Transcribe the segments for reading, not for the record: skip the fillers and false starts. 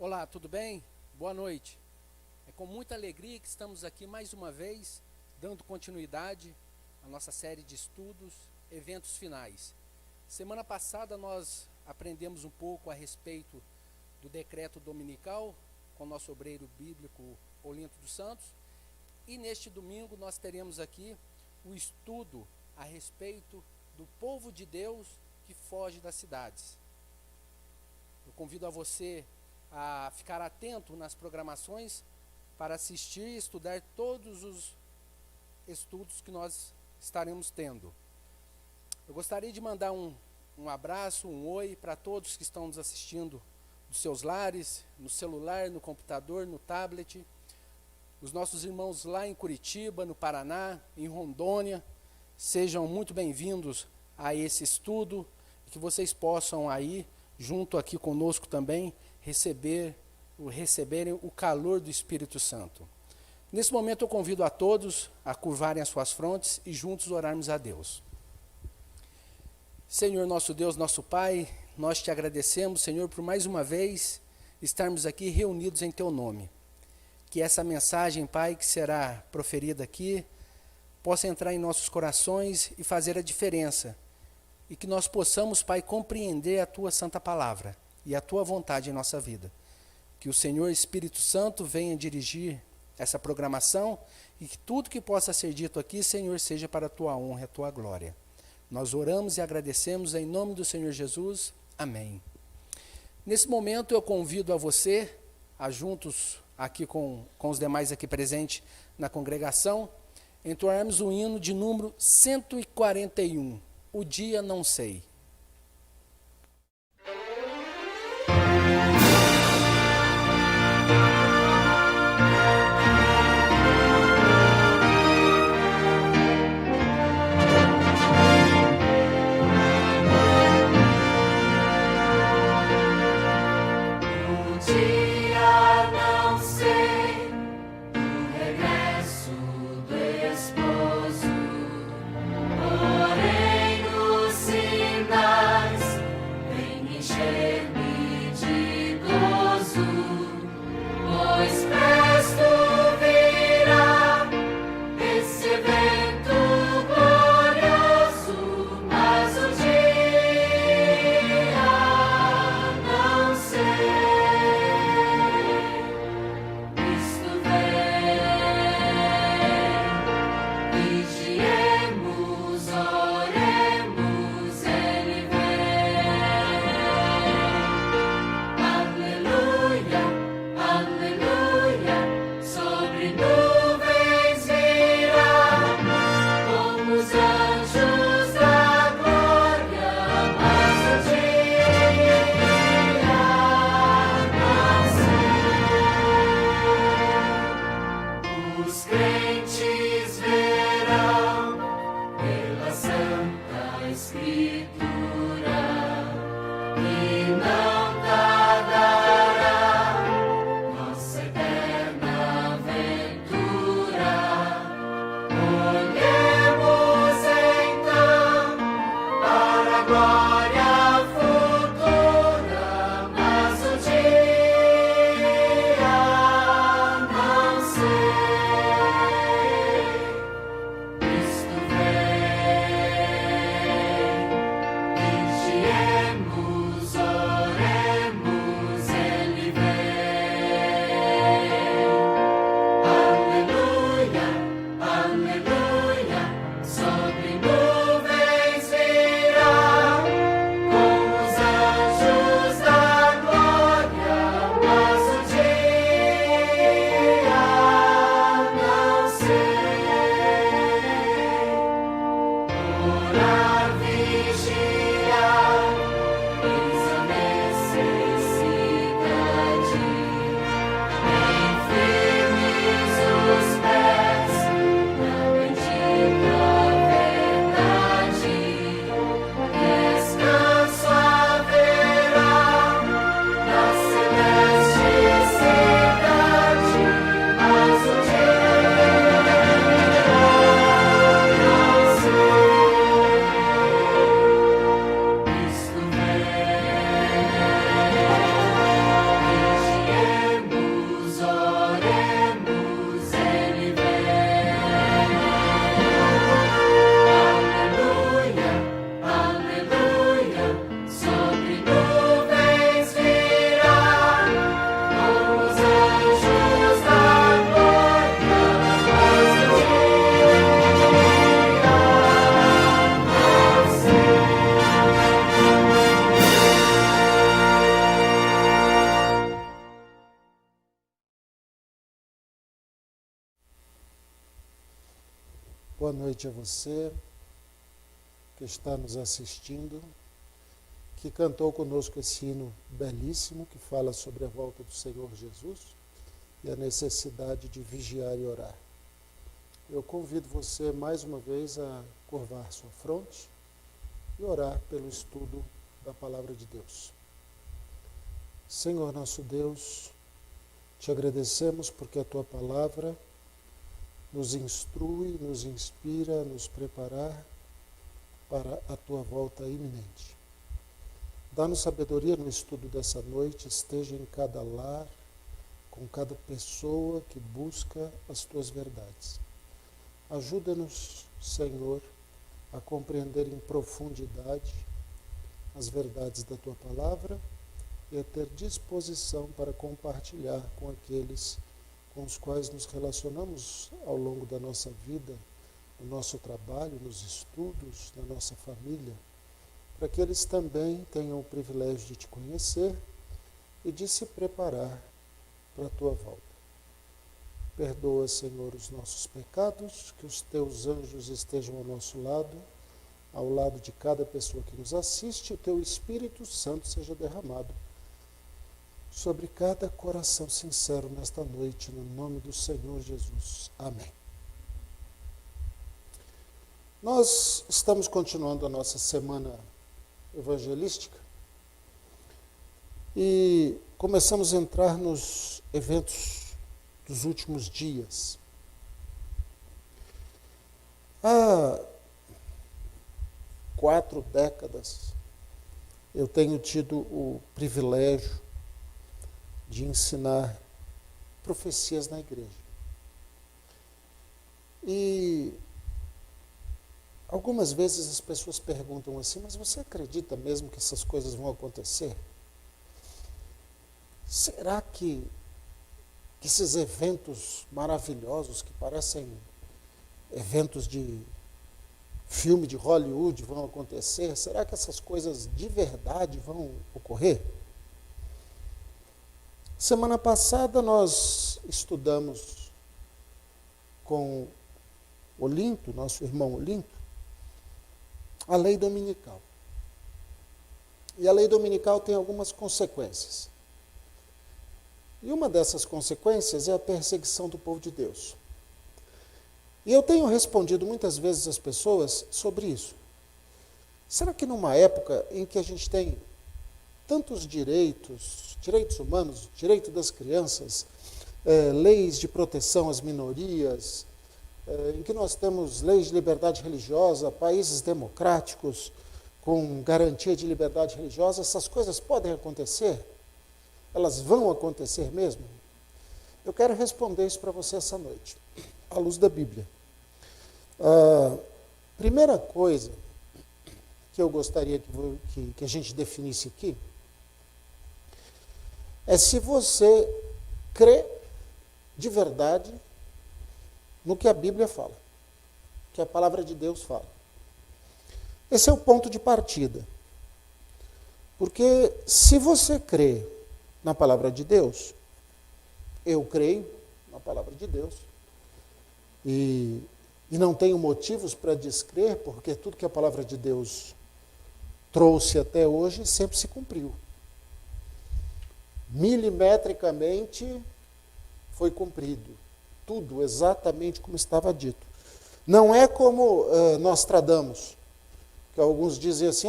Olá, tudo bem? Boa noite. É com muita alegria que estamos aqui mais uma vez, dando continuidade à nossa série de estudos, eventos finais. Semana passada nós aprendemos um pouco a respeito do decreto dominical com o nosso obreiro bíblico Olinto dos Santos. E neste domingo nós teremos aqui o estudo a respeito do povo de Deus que foge das cidades. Eu convido a você a ficar atento nas programações para assistir e estudar todos os estudos que nós estaremos tendo. Eu gostaria de mandar um abraço, um oi para todos que estão nos assistindo dos seus lares, no celular, no computador, no tablet. Os nossos irmãos lá em Curitiba, no Paraná, em Rondônia, sejam muito bem-vindos a esse estudo e que vocês possam aí, junto aqui conosco também, receberem o calor do Espírito Santo. Nesse momento eu convido a todos a curvarem as suas frontes e juntos orarmos a Deus. Senhor nosso Deus, nosso Pai, nós te agradecemos, Senhor, por mais uma vez estarmos aqui reunidos em Teu nome. Que essa mensagem, Pai, que será proferida aqui, possa entrar em nossos corações e fazer a diferença. E que nós possamos, Pai, compreender a Tua santa palavra e a Tua vontade em nossa vida. Que o Senhor Espírito Santo venha dirigir essa programação e que tudo que possa ser dito aqui, Senhor, seja para a Tua honra e a Tua glória. Nós oramos e agradecemos em nome do Senhor Jesus. Amém. Nesse momento eu convido a você, a juntos aqui com os demais aqui presentes na congregação, entoarmos o hino de número 141, O Dia Não Sei. Porém, o sinal noite a você que está nos assistindo, que cantou conosco esse hino belíssimo que fala sobre a volta do Senhor Jesus e a necessidade de vigiar e orar. Eu convido você mais uma vez a curvar sua fronte e orar pelo estudo da Palavra de Deus. Senhor nosso Deus, te agradecemos porque a Tua Palavra nos instrui, nos inspira a nos preparar para a Tua volta iminente. Dá-nos sabedoria no estudo dessa noite, esteja em cada lar, com cada pessoa que busca as Tuas verdades. Ajuda-nos, Senhor, a compreender em profundidade as verdades da Tua Palavra e a ter disposição para compartilhar com aqueles com os quais nos relacionamos ao longo da nossa vida, no nosso trabalho, nos estudos, na nossa família, para que eles também tenham o privilégio de Te conhecer e de se preparar para a Tua volta. Perdoa, Senhor, os nossos pecados, que os Teus anjos estejam ao nosso lado, ao lado de cada pessoa que nos assiste, o Teu Espírito Santo seja derramado sobre cada coração sincero nesta noite, no nome do Senhor Jesus. Amém. Nós estamos continuando a nossa semana evangelística e começamos a entrar nos eventos dos últimos dias. Há 4 décadas eu tenho tido o privilégio de ensinar profecias na igreja. E algumas vezes as pessoas perguntam assim, mas você acredita mesmo que essas coisas vão acontecer? Será que esses eventos maravilhosos que parecem eventos de filme de Hollywood vão acontecer? Será que essas coisas de verdade vão ocorrer? Semana passada nós estudamos com Olinto, nosso irmão Olinto, a lei dominical. E a lei dominical tem algumas consequências. E uma dessas consequências é a perseguição do povo de Deus. E eu tenho respondido muitas vezes às pessoas sobre isso. Será que numa época em que a gente tem tantos direitos humanos, direito das crianças, leis de proteção às minorias, em que nós temos leis de liberdade religiosa, países democráticos com garantia de liberdade religiosa, essas coisas podem acontecer? Elas vão acontecer mesmo? Eu quero responder isso para você essa noite, à luz da Bíblia. A primeira coisa que eu gostaria que a gente definisse aqui é se você crê de verdade no que a Bíblia fala, que a palavra de Deus fala. Esse é o ponto de partida. Porque se você crê na palavra de Deus, eu creio na palavra de Deus, e não tenho motivos para descrer, porque tudo que a palavra de Deus trouxe até hoje sempre se cumpriu. Milimetricamente foi cumprido. Tudo exatamente como estava dito. Não é como Nostradamus, que alguns dizem assim,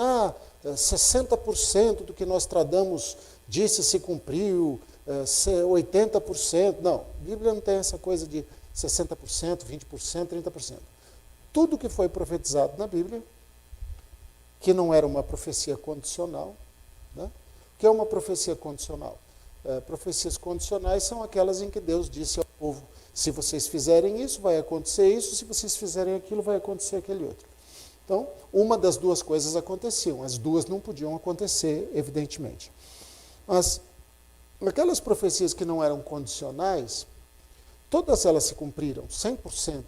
60% do que Nostradamus disse se cumpriu, 80%. Não, a Bíblia não tem essa coisa de 60%, 20%, 30%. Tudo que foi profetizado na Bíblia, que não era uma profecia condicional, né? O que é uma profecia condicional? Profecias condicionais são aquelas em que Deus disse ao povo, se vocês fizerem isso, vai acontecer isso, se vocês fizerem aquilo, vai acontecer aquele outro. Então, uma das duas coisas aconteciam, as duas não podiam acontecer, evidentemente. Mas, aquelas profecias que não eram condicionais, todas elas se cumpriram, 100%.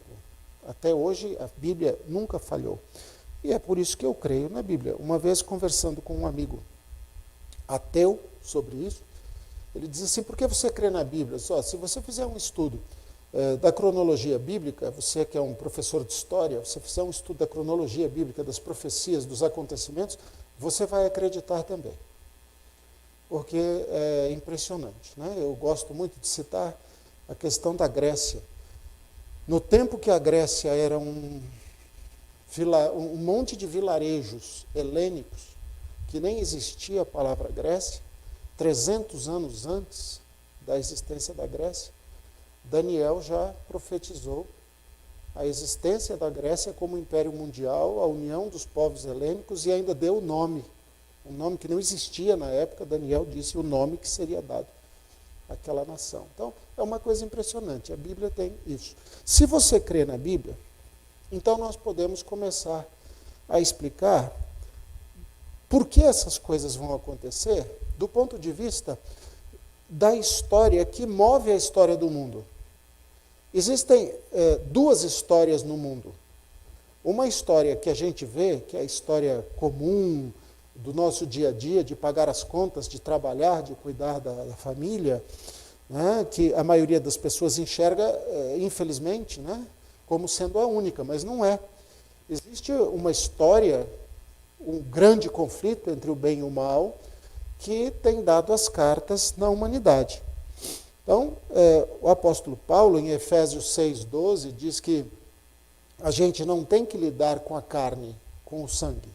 Até hoje, a Bíblia nunca falhou. E é por isso que eu creio na Bíblia. Uma vez, conversando com um amigo ateu sobre isso, ele diz assim, por que você crê na Bíblia? Se você fizer um estudo da cronologia bíblica, você que é um professor de história, você fizer um estudo da cronologia bíblica, das profecias, dos acontecimentos, você vai acreditar também. Porque é impressionante, né? Eu gosto muito de citar a questão da Grécia. No tempo que a Grécia era um monte de vilarejos helênicos, que nem existia a palavra Grécia, 300 anos antes da existência da Grécia, Daniel já profetizou a existência da Grécia como império mundial, a união dos povos helênicos, e ainda deu o nome, um nome que não existia na época. Daniel disse o nome que seria dado àquela nação. Então, é uma coisa impressionante, a Bíblia tem isso. Se você crê na Bíblia, então nós podemos começar a explicar por que essas coisas vão acontecer do ponto de vista da história que move a história do mundo. Existem duas histórias no mundo. Uma história que a gente vê, que é a história comum do nosso dia a dia, de pagar as contas, de trabalhar, de cuidar da família, né, que a maioria das pessoas enxerga, infelizmente, né, como sendo a única, mas não é. Existe uma história, um grande conflito entre o bem e o mal, que tem dado as cartas na humanidade. Então, o apóstolo Paulo, em Efésios 6,12, diz que a gente não tem que lidar com a carne, com o sangue.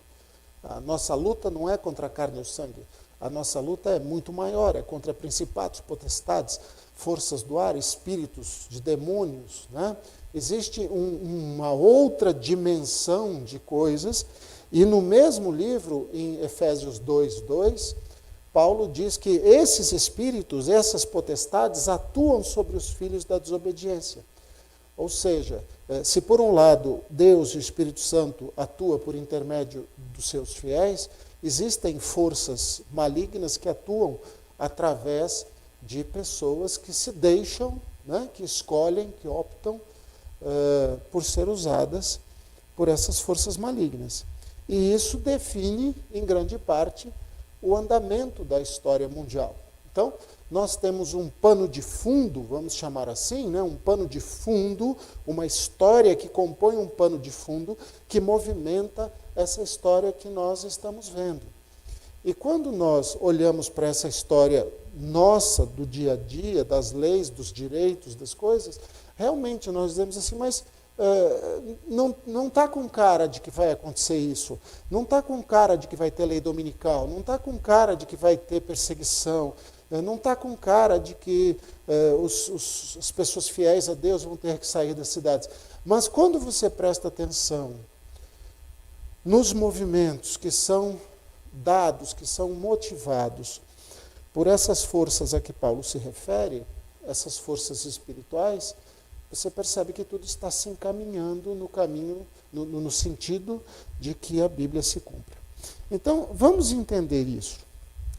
A nossa luta não é contra a carne e o sangue. A nossa luta é muito maior, é contra principados, potestades, forças do ar, espíritos de demônios, né? Existe uma outra dimensão de coisas, e no mesmo livro, em Efésios 2:2, Paulo diz que esses espíritos, essas potestades, atuam sobre os filhos da desobediência. Ou seja, se por um lado Deus e o Espírito Santo atuam por intermédio dos seus fiéis, existem forças malignas que atuam através de pessoas que se deixam, né, que escolhem, que optam por ser usadas por essas forças malignas. E isso define, em grande parte, o andamento da história mundial. Então, nós temos um pano de fundo, vamos chamar assim, né, um pano de fundo, uma história que compõe um pano de fundo que movimenta essa história que nós estamos vendo. E quando nós olhamos para essa história nossa, do dia a dia, das leis, dos direitos, das coisas, realmente nós dizemos assim, mas não está com cara de que vai acontecer isso, não está com cara de que vai ter lei dominical, não está com cara de que vai ter perseguição, não está com cara de que as pessoas fiéis a Deus vão ter que sair das cidades. Mas quando você presta atenção nos movimentos que são dados, que são motivados por essas forças a que Paulo se refere, essas forças espirituais, você percebe que tudo está se encaminhando no caminho, no sentido de que a Bíblia se cumpra. Então, vamos entender isso.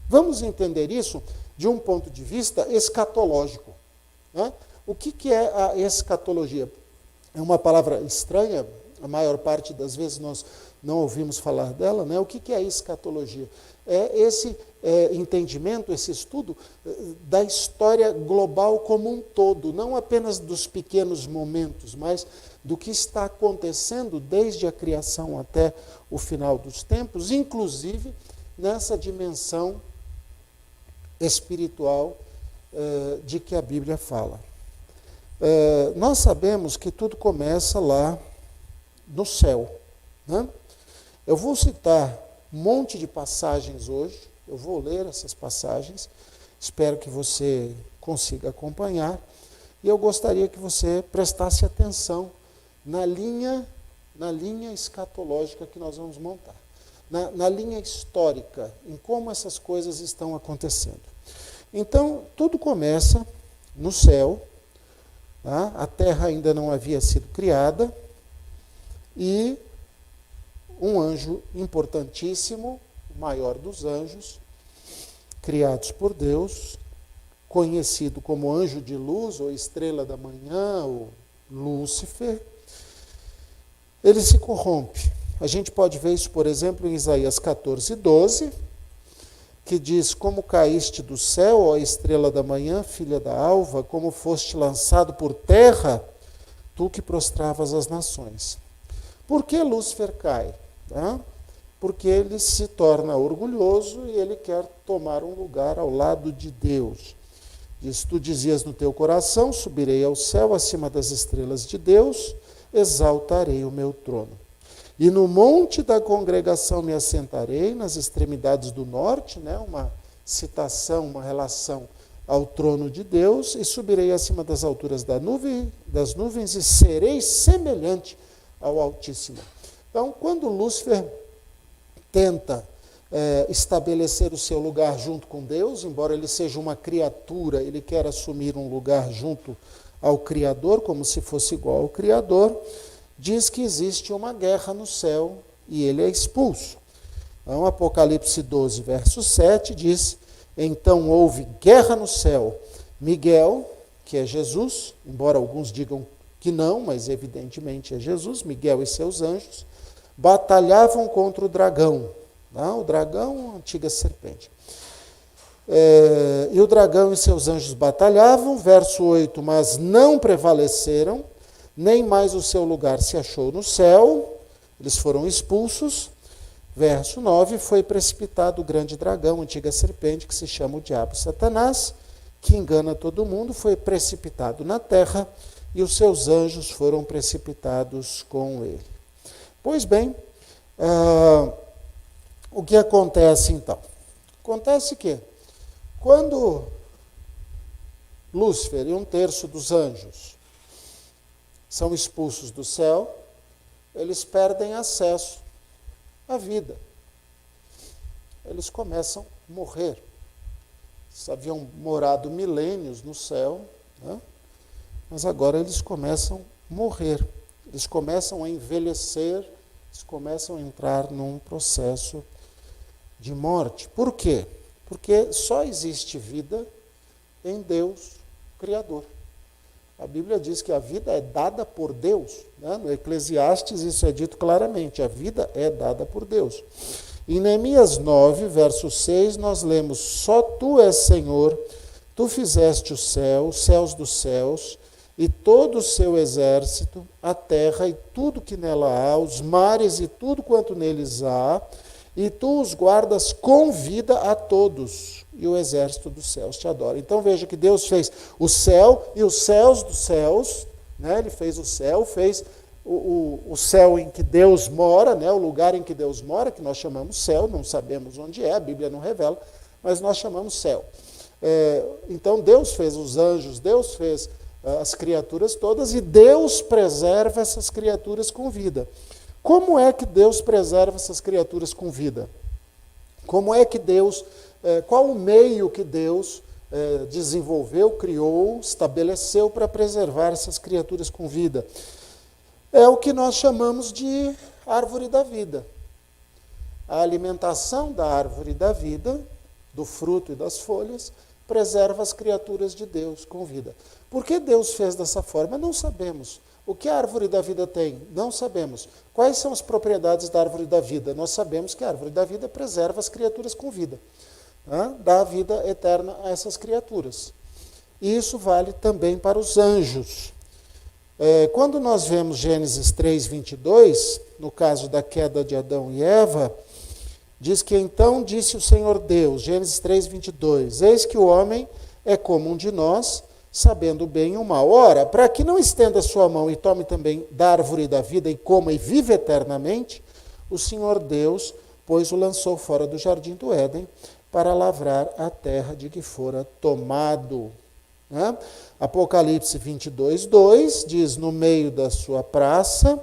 Vamos entender isso de um ponto de vista escatológico, né? O que é a escatologia? É uma palavra estranha, a maior parte das vezes nós não ouvimos falar dela, né? O que é a escatologia? É esse entendimento, esse estudo da história global como um todo, não apenas dos pequenos momentos, mas do que está acontecendo desde a criação até o final dos tempos, inclusive nessa dimensão espiritual de que a Bíblia fala. Nós sabemos que tudo começa lá no céu, né? Eu vou citar um monte de passagens hoje, eu vou ler essas passagens, espero que você consiga acompanhar, e eu gostaria que você prestasse atenção na linha escatológica que nós vamos montar, na linha histórica, em como essas coisas estão acontecendo. Então, tudo começa no céu, tá? A terra ainda não havia sido criada, e um anjo importantíssimo, o maior dos anjos, criados por Deus, conhecido como anjo de luz, ou estrela da manhã, ou Lúcifer, ele se corrompe. A gente pode ver isso, por exemplo, em Isaías 14:12, que diz: como caíste do céu, ó estrela da manhã, filha da alva, como foste lançado por terra, tu que prostravas as nações. Por que Lúcifer cai? Porque ele se torna orgulhoso e ele quer tomar um lugar ao lado de Deus. Diz: tu dizias no teu coração, subirei ao céu acima das estrelas de Deus, exaltarei o meu trono. E no monte da congregação me assentarei, nas extremidades do norte, uma citação, uma relação ao trono de Deus, e subirei acima das alturas das nuvens e serei semelhante ao Altíssimo. Então, quando Lúcifer tenta estabelecer o seu lugar junto com Deus, embora ele seja uma criatura, ele quer assumir um lugar junto ao Criador, como se fosse igual ao Criador, diz que existe uma guerra no céu e ele é expulso. Então, Apocalipse 12, verso 7 diz: então houve guerra no céu. Miguel, que é Jesus, embora alguns digam que não, mas evidentemente é Jesus, Miguel e seus anjos, batalhavam contra o dragão. O dragão, a antiga serpente. E o dragão e seus anjos batalhavam, verso 8, mas não prevaleceram, nem mais o seu lugar se achou no céu, eles foram expulsos. Verso 9, foi precipitado o grande dragão, a antiga serpente, que se chama o diabo Satanás, que engana todo mundo, foi precipitado na terra, e os seus anjos foram precipitados com ele. Pois bem, o que acontece então? Acontece que, quando Lúcifer e 1/3 dos anjos são expulsos do céu, eles perdem acesso à vida. Eles começam a morrer. Eles haviam morado milênios no céu, mas agora eles começam a morrer. Eles começam a envelhecer, eles começam a entrar num processo de morte. Por quê? Porque só existe vida em Deus Criador. A Bíblia diz que a vida é dada por Deus. No Eclesiastes isso é dito claramente, a vida é dada por Deus. Em Neemias 9, verso 6, nós lemos: só tu és Senhor, tu fizeste o céu, os céus dos céus, e todo o seu exército, a terra e tudo que nela há, os mares e tudo quanto neles há, e tu os guardas com vida a todos, e o exército dos céus te adora. Então veja que Deus fez o céu e os céus dos céus, Ele fez o céu, fez o céu em que Deus mora, o lugar em que Deus mora, que nós chamamos céu, não sabemos onde é, a Bíblia não revela, mas nós chamamos céu. Então Deus fez os anjos, Deus fez as criaturas todas, e Deus preserva essas criaturas com vida. Como é que Deus preserva essas criaturas com vida? Como é que Deus, qual o meio que Deus desenvolveu, criou, estabeleceu para preservar essas criaturas com vida? É o que nós chamamos de árvore da vida. A alimentação da árvore da vida, do fruto e das folhas, preserva as criaturas de Deus com vida. Por que Deus fez dessa forma? Não sabemos. O que a árvore da vida tem? Não sabemos. Quais são as propriedades da árvore da vida? Nós sabemos que a árvore da vida preserva as criaturas com vida. Dá vida eterna a essas criaturas. E isso vale também para os anjos. Quando nós vemos Gênesis 3, 22, no caso da queda de Adão e Eva, diz que então disse o Senhor Deus, Gênesis 3, 22, eis que o homem é como um de nós, sabendo o bem e o mal. Ora, para que não estenda a sua mão e tome também da árvore da vida e coma e viva eternamente, o Senhor Deus, pois o lançou fora do jardim do Éden, para lavrar a terra de que fora tomado. Apocalipse 22, 2, diz: no meio da sua praça,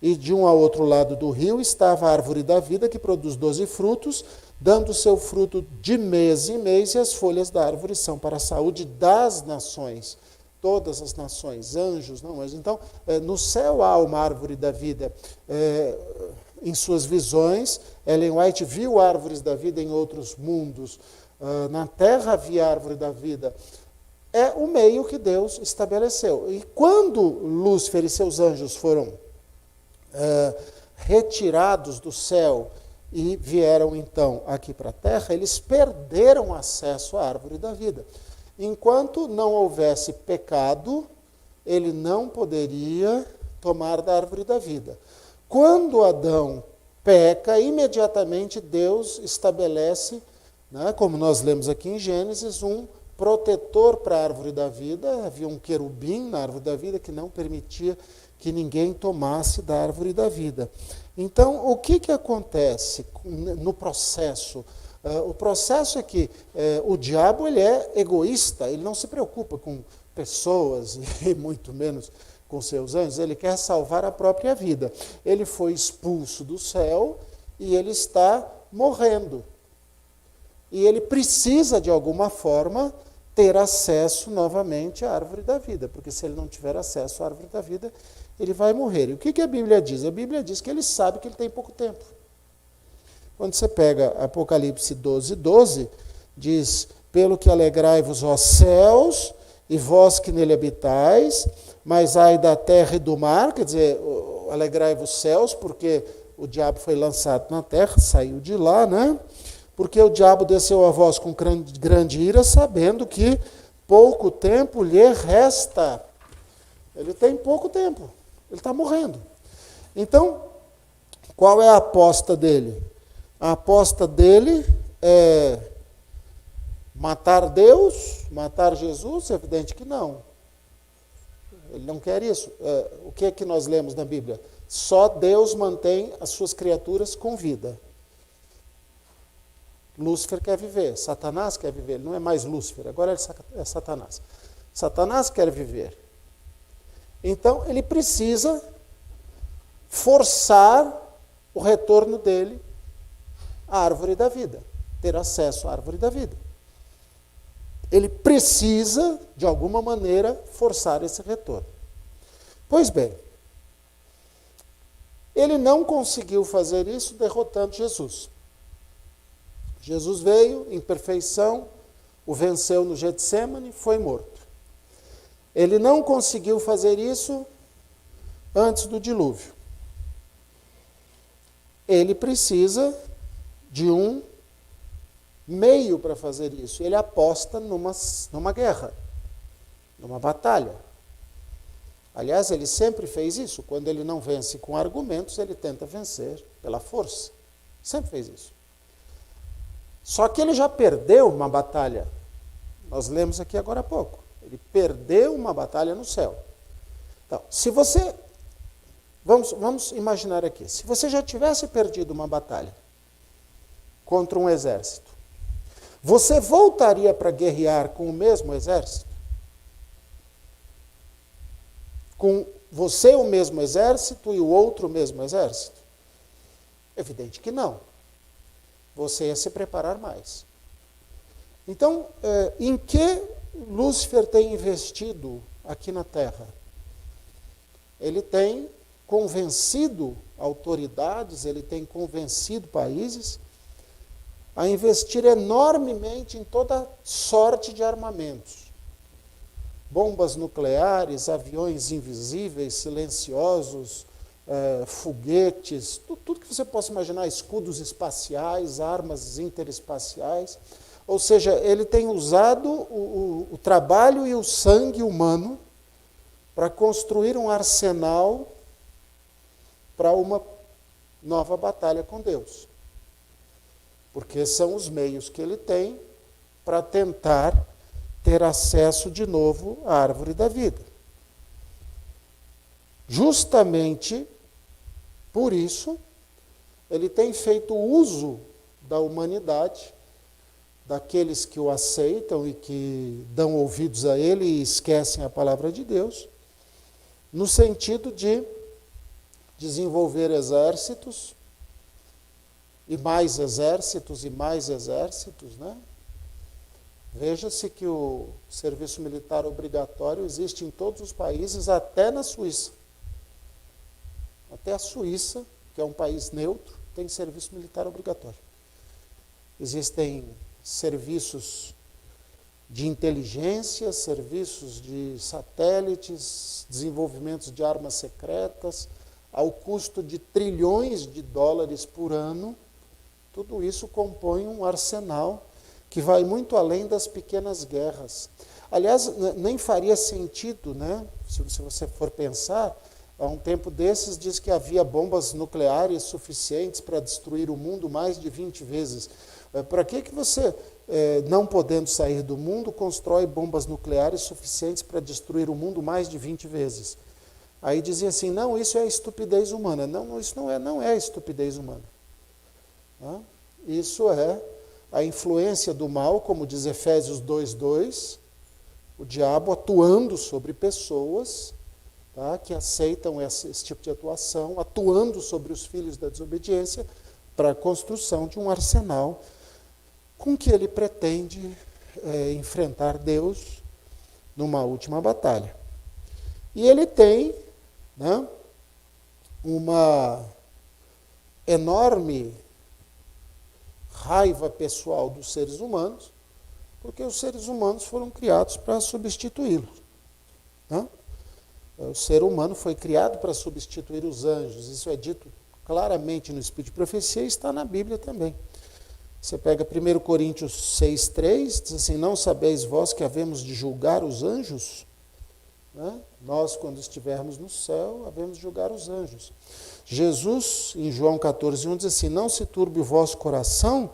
e de um ao outro lado do rio, estava a árvore da vida, que produz 12 frutos, dando seu fruto de mês em mês, e as folhas da árvore são para a saúde das nações. Todas as nações, anjos, não anjos. Então, no céu há uma árvore da vida. Em suas visões, Ellen White viu árvores da vida em outros mundos. Na terra havia árvore da vida. É o meio que Deus estabeleceu. E quando Lúcifer e seus anjos foram retirados do céu e vieram então aqui para a terra, eles perderam acesso à árvore da vida. Enquanto não houvesse pecado, ele não poderia tomar da árvore da vida. Quando Adão peca, imediatamente Deus estabelece, né, como nós lemos aqui em Gênesis, um protetor para a árvore da vida. Havia um querubim na árvore da vida que não permitia que ninguém tomasse da árvore da vida. Então, o que acontece no processo? O processo é que o diabo ele é egoísta, ele não se preocupa com pessoas e muito menos com seus anjos, ele quer salvar a própria vida. Ele foi expulso do céu e ele está morrendo. E ele precisa, de alguma forma, ter acesso novamente à árvore da vida, porque se ele não tiver acesso à árvore da vida, ele vai morrer. E o que a Bíblia diz? A Bíblia diz que ele sabe que ele tem pouco tempo. Quando você pega Apocalipse 12, diz, pelo que alegrai-vos, ó céus, e vós que nele habitais, mas ai da terra e do mar, quer dizer, alegrai-vos céus, porque o diabo foi lançado na terra, saiu de lá, né? Porque o diabo desceu a vós com grande ira, sabendo que pouco tempo lhe resta. Ele tem pouco tempo, ele está morrendo. Então, qual é a aposta dele? A aposta dele é matar Deus, matar Jesus? É evidente que não. Ele não quer isso. O que é que nós lemos na Bíblia? Só Deus mantém as suas criaturas com vida. Lúcifer quer viver, Satanás quer viver. Ele não é mais Lúcifer, agora é Satanás. Satanás quer viver. Então, ele precisa forçar o retorno dele à árvore da vida, ter acesso à árvore da vida. Ele precisa, de alguma maneira, forçar esse retorno. Pois bem, ele não conseguiu fazer isso derrotando Jesus. Jesus veio em perfeição, o venceu no Getsêmani, foi morto. Ele não conseguiu fazer isso antes do dilúvio. Ele precisa de um meio para fazer isso. Ele aposta numa guerra, numa batalha. Aliás, ele sempre fez isso. Quando ele não vence com argumentos, ele tenta vencer pela força. Sempre fez isso. Só que ele já perdeu uma batalha. Nós lemos aqui agora há pouco. Ele perdeu uma batalha no céu. Então, se você... Vamos imaginar aqui. Se você já tivesse perdido uma batalha contra um exército, você voltaria para guerrear com o mesmo exército? Com você o mesmo exército e o outro o mesmo exército? Evidente que não. Você ia se preparar mais. Então, em que Lúcifer tem investido aqui na Terra? Ele tem convencido autoridades, ele tem convencido países a investir enormemente em toda sorte de armamentos. Bombas nucleares, aviões invisíveis, silenciosos, foguetes, tudo que você possa imaginar, escudos espaciais, armas interespaciais. Ou seja, ele tem usado o trabalho e o sangue humano para construir um arsenal para uma nova batalha com Deus. Porque são os meios que ele tem para tentar ter acesso de novo à árvore da vida. Justamente por isso, ele tem feito uso da humanidade, daqueles que o aceitam e que dão ouvidos a ele e esquecem a palavra de Deus, no sentido de desenvolver exércitos, e mais exércitos, né? Veja-se que o serviço militar obrigatório existe em todos os países, até na Suíça. Até a Suíça, que é um país neutro, tem serviço militar obrigatório. Existem serviços de inteligência, serviços de satélites, desenvolvimentos de armas secretas, ao custo de trilhões de dólares por ano, Tudo isso compõe um arsenal que vai muito além das pequenas guerras. Aliás, nem faria sentido, né? Se você for pensar, há um tempo desses diz que havia bombas nucleares suficientes para destruir o mundo mais de 20 vezes. Para que você, não podendo sair do mundo, constrói bombas nucleares suficientes para destruir o mundo mais de 20 vezes? Aí dizia assim, não, isso é estupidez humana. Não, isso não é estupidez humana. Tá? Isso é a influência do mal, como diz Efésios 2:2, o diabo atuando sobre pessoas, tá, que aceitam esse tipo de atuação, atuando sobre os filhos da desobediência, para a construção de um arsenal com que ele pretende enfrentar Deus numa última batalha. E ele tem, né, uma enorme raiva pessoal dos seres humanos, porque os seres humanos foram criados para substituí-lo. Né? O ser humano foi criado para substituir os anjos. Isso é dito claramente no Espírito de Profecia e está na Bíblia também. Você pega 1 Coríntios 6:3, diz assim, não sabeis vós que havemos de julgar os anjos? Né? Nós, quando estivermos no céu, havemos de julgar os anjos. Jesus, em João 14:1, diz assim, não se turbe o vosso coração,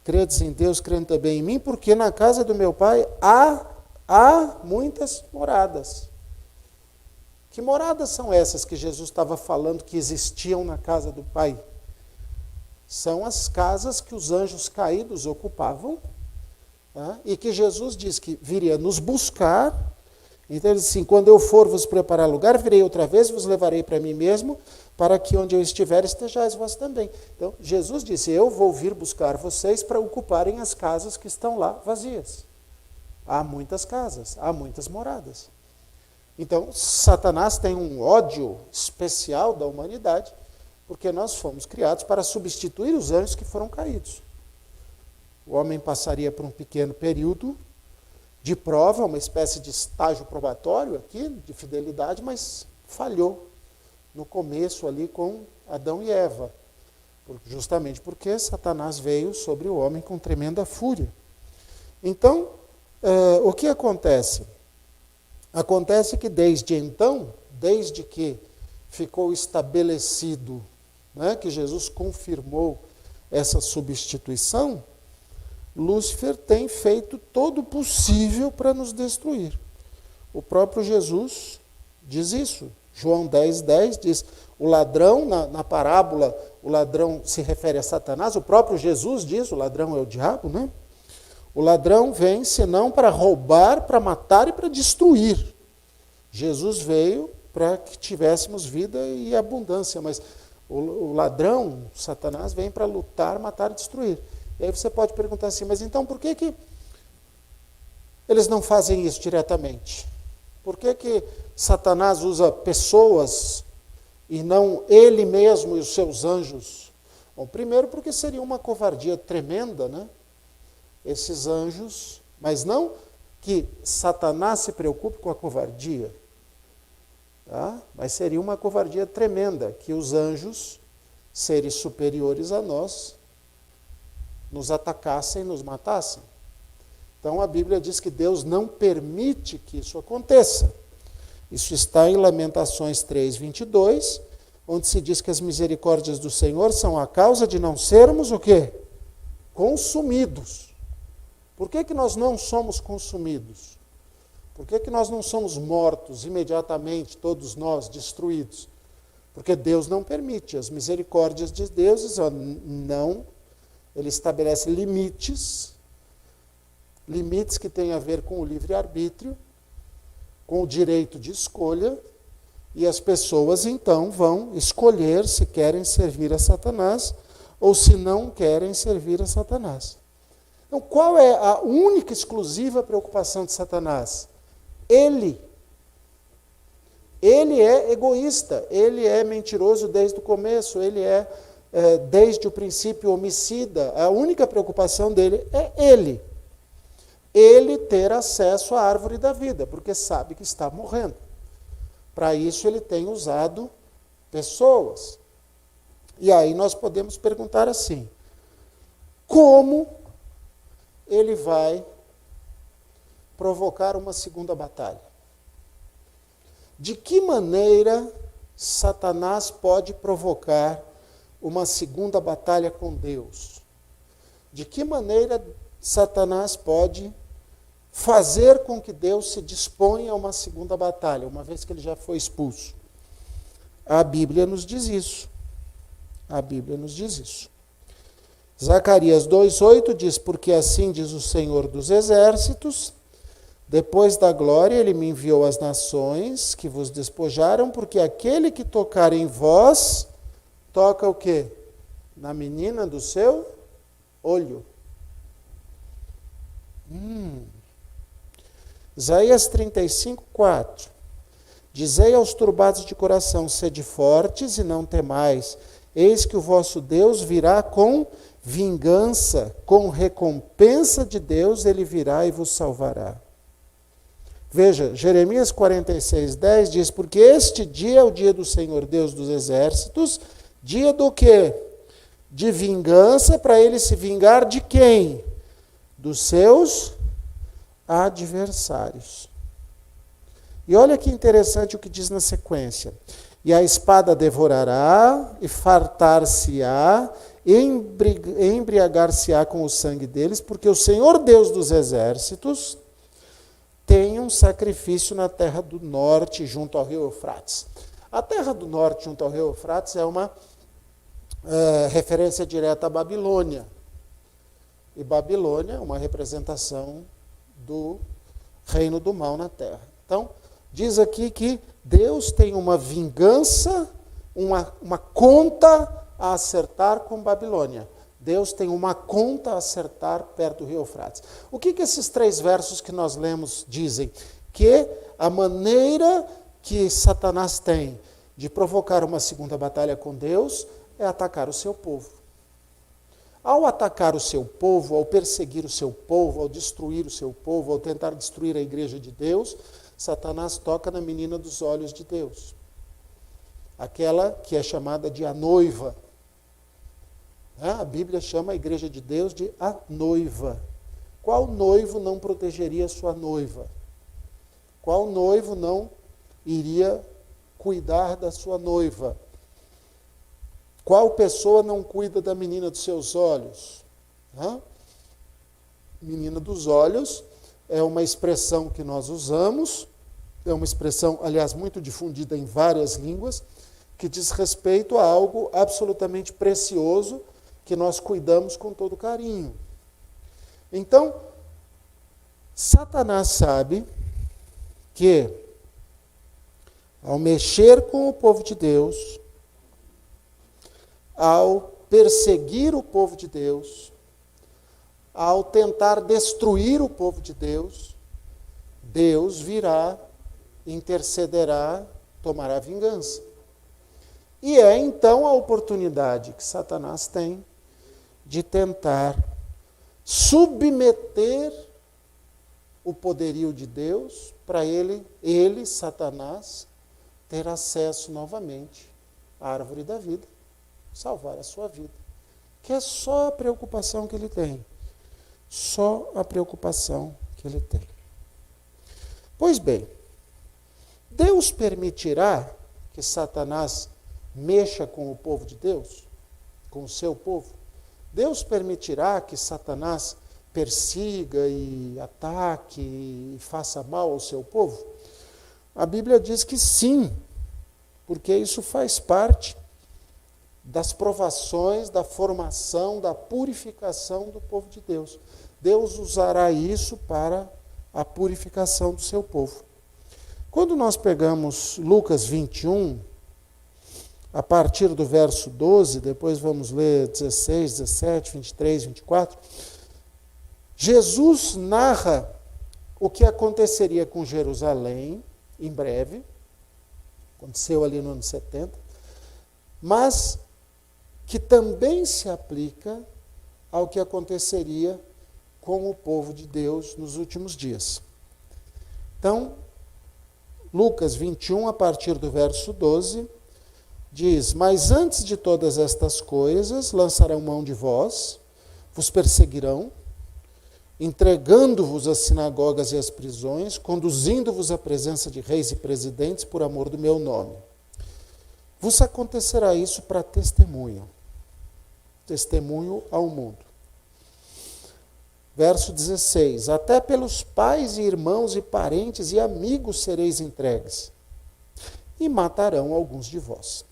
credes em Deus, crendo também em mim, porque na casa do meu Pai há muitas moradas. Que moradas são essas que Jesus estava falando que existiam na casa do Pai? São as casas que os anjos caídos ocupavam, tá? E que Jesus diz que viria nos buscar. Então ele diz assim, quando eu for vos preparar lugar, virei outra vez, vos levarei para mim mesmo, para que onde eu estiver estejais vós também. Então, Jesus disse, eu vou vir buscar vocês para ocuparem as casas que estão lá vazias. Há muitas casas, há muitas moradas. Então, Satanás tem um ódio especial da humanidade, porque nós fomos criados para substituir os anjos que foram caídos. O homem passaria por um pequeno período de prova, uma espécie de estágio probatório aqui, de fidelidade, mas falhou no começo ali com Adão e Eva, justamente porque Satanás veio sobre o homem com tremenda fúria. Então, o que acontece? Acontece que desde então, desde que ficou estabelecido, né, que Jesus confirmou essa substituição, Lúcifer tem feito todo o possível para nos destruir. O próprio Jesus diz isso. João 10:10 diz, o ladrão, na parábola, o ladrão se refere a Satanás, o próprio Jesus diz, o ladrão é o diabo, né? O ladrão vem senão para roubar, para matar e para destruir. Jesus veio para que tivéssemos vida e abundância, mas o ladrão, Satanás, vem para lutar, matar e destruir. E aí você pode perguntar assim, mas então por que eles não fazem isso diretamente? Por que Satanás usa pessoas e não ele mesmo e os seus anjos? Bom, primeiro porque seria uma covardia tremenda, né? Esses anjos, mas não que Satanás se preocupe com a covardia, tá? Mas seria uma covardia tremenda que os anjos, seres superiores a nós, nos atacassem, nos matassem. Então a Bíblia diz que Deus não permite que isso aconteça. Isso está em Lamentações 3:22, onde se diz que as misericórdias do Senhor são a causa de não sermos o quê? Consumidos. Por que nós não somos consumidos? Por que nós não somos mortos imediatamente, todos nós, destruídos? Porque Deus não permite. As misericórdias de Deus, não, ele estabelece limites que têm a ver com o livre-arbítrio, com o direito de escolha, e as pessoas então vão escolher se querem servir a Satanás ou se não querem servir a Satanás. Então, qual é a única exclusiva preocupação de Satanás? Ele é egoísta, ele é mentiroso desde o começo, ele é desde o princípio homicida. A única preocupação dele é ele ter acesso à árvore da vida, porque sabe que está morrendo. Para isso ele tem usado pessoas. E aí nós podemos perguntar assim, como ele vai provocar uma segunda batalha. De que maneira Satanás pode provocar uma segunda batalha com Deus? De que maneira Satanás pode fazer com que Deus se disponha a uma segunda batalha, uma vez que ele já foi expulso? A Bíblia nos diz isso. A Bíblia nos diz isso. Zacarias 2,8 diz: porque assim diz o Senhor dos Exércitos, depois da glória ele me enviou às nações que vos despojaram, porque aquele que tocar em vós, toca o quê? Na menina do seu olho. Isaías 35:4. Dizei aos turbados de coração: sede fortes e não temais, eis que o vosso Deus virá com vingança, com recompensa de Deus, ele virá e vos salvará. Veja, Jeremias 46:10 diz: porque este dia é o dia do Senhor Deus dos Exércitos, dia do quê? De vingança, para ele se vingar de quem? Dos seus adversários. E olha que interessante o que diz na sequência: e a espada devorará, e fartar-se-á, embriagar-se-á com o sangue deles, porque o Senhor Deus dos Exércitos tem um sacrifício na terra do norte, junto ao rio Eufrates. A terra do norte, junto ao rio Eufrates, é uma referência direta à Babilônia. E Babilônia é uma representação do reino do mal na terra. Então, diz aqui que Deus tem uma vingança, uma conta a acertar com Babilônia. Deus tem uma conta a acertar perto do rio Eufrates. O que esses 3 versos que nós lemos dizem? Que a maneira que Satanás tem de provocar uma segunda batalha com Deus é atacar o seu povo. Ao atacar o seu povo, ao perseguir o seu povo, ao destruir o seu povo, ao tentar destruir a igreja de Deus, Satanás toca na menina dos olhos de Deus. Aquela que é chamada de a noiva. A Bíblia chama a igreja de Deus de a noiva. Qual noivo não protegeria sua noiva? Qual noivo não iria cuidar da sua noiva? Qual pessoa não cuida da menina dos seus olhos? Menina dos olhos é uma expressão que nós usamos, é uma expressão, aliás, muito difundida em várias línguas, que diz respeito a algo absolutamente precioso que nós cuidamos com todo carinho. Então, Satanás sabe que, ao mexer com o povo de Deus, ao perseguir o povo de Deus, ao tentar destruir o povo de Deus, Deus virá, intercederá, tomará vingança. E é então a oportunidade que Satanás tem de tentar submeter o poderio de Deus para ele, Satanás, ter acesso novamente à árvore da vida, salvar a sua vida. Que é só a preocupação que ele tem. Só a preocupação que ele tem. Pois bem, Deus permitirá que Satanás mexa com o povo de Deus? Com o seu povo? Deus permitirá que Satanás persiga e ataque e faça mal ao seu povo? A Bíblia diz que sim, porque isso faz parte das provações, da formação, da purificação do povo de Deus. Deus usará isso para a purificação do seu povo. Quando nós pegamos Lucas 21, a partir do verso 12, depois vamos ler 16, 17, 23, 24, Jesus narra o que aconteceria com Jerusalém em breve, aconteceu ali no ano 70, mas que também se aplica ao que aconteceria com o povo de Deus nos últimos dias. Então, Lucas 21, a partir do verso 12, diz: mas antes de todas estas coisas, lançarão mão de vós, vos perseguirão, entregando-vos às sinagogas e às prisões, conduzindo-vos à presença de reis e presidentes por amor do meu nome. Vos acontecerá isso para testemunho ao mundo. Verso 16, até pelos pais e irmãos e parentes e amigos sereis entregues, e matarão alguns de vós.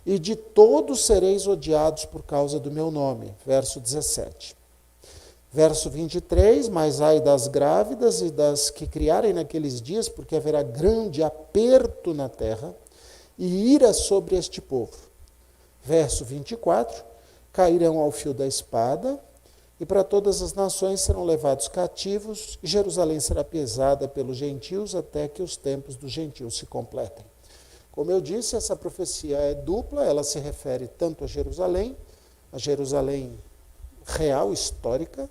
E de todos sereis odiados por causa do meu nome. Verso 17. Verso 23, mas ai das grávidas e das que criarem naqueles dias, porque haverá grande aperto na terra e ira sobre este povo. Verso 24, cairão ao fio da espada, e para todas as nações serão levados cativos, e Jerusalém será pesada pelos gentios, até que os tempos dos gentios se completem. Como eu disse, essa profecia é dupla, ela se refere tanto a Jerusalém real, histórica,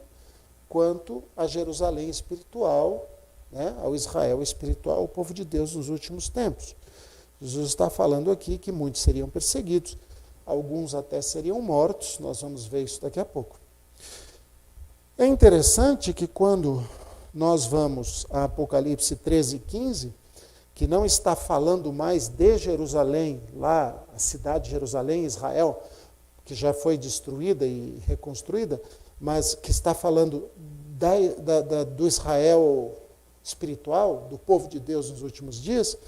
quanto a Jerusalém espiritual, né, ao Israel espiritual, o povo de Deus nos últimos tempos. Jesus está falando aqui que muitos seriam perseguidos, alguns até seriam mortos, nós vamos ver isso daqui a pouco. É interessante que quando nós vamos a Apocalipse 13 e 15, que não está falando mais de Jerusalém, lá a cidade de Jerusalém, Israel, que já foi destruída e reconstruída, mas que está falando do Israel espiritual, do povo de Deus nos últimos dias,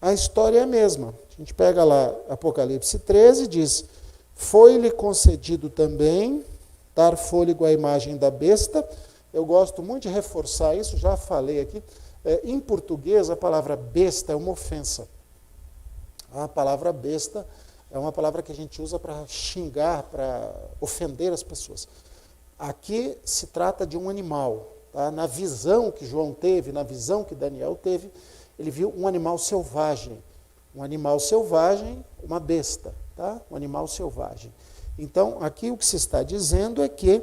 a história é a mesma. A gente pega lá Apocalipse 13 e diz, foi-lhe concedido também dar fôlego à imagem da besta. Eu gosto muito de reforçar isso, já falei aqui. Em português, a palavra besta é uma ofensa. A palavra besta é uma palavra que a gente usa para xingar, para ofender as pessoas. Aqui se trata de um animal. Tá? Na visão que João teve, na visão que Daniel teve, ele viu um animal selvagem. Um animal selvagem, uma besta. Tá? Um animal selvagem. Então, aqui o que se está dizendo é que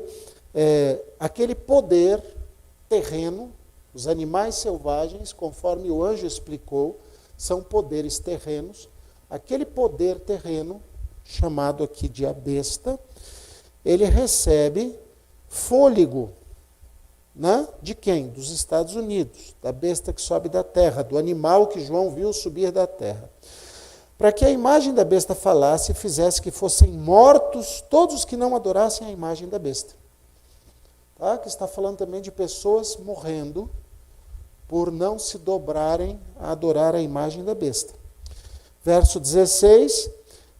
aquele poder terreno, os animais selvagens, conforme o anjo explicou, são poderes terrenos. Aquele poder terreno, chamado aqui de a besta, ele recebe fôlego, né? De quem? Dos Estados Unidos, da besta que sobe da terra, do animal que João viu subir da terra. Para que a imagem da besta falasse e fizesse que fossem mortos todos os que não adorassem a imagem da besta. Tá? Que está falando também de pessoas morrendo por não se dobrarem a adorar a imagem da besta. Verso 16,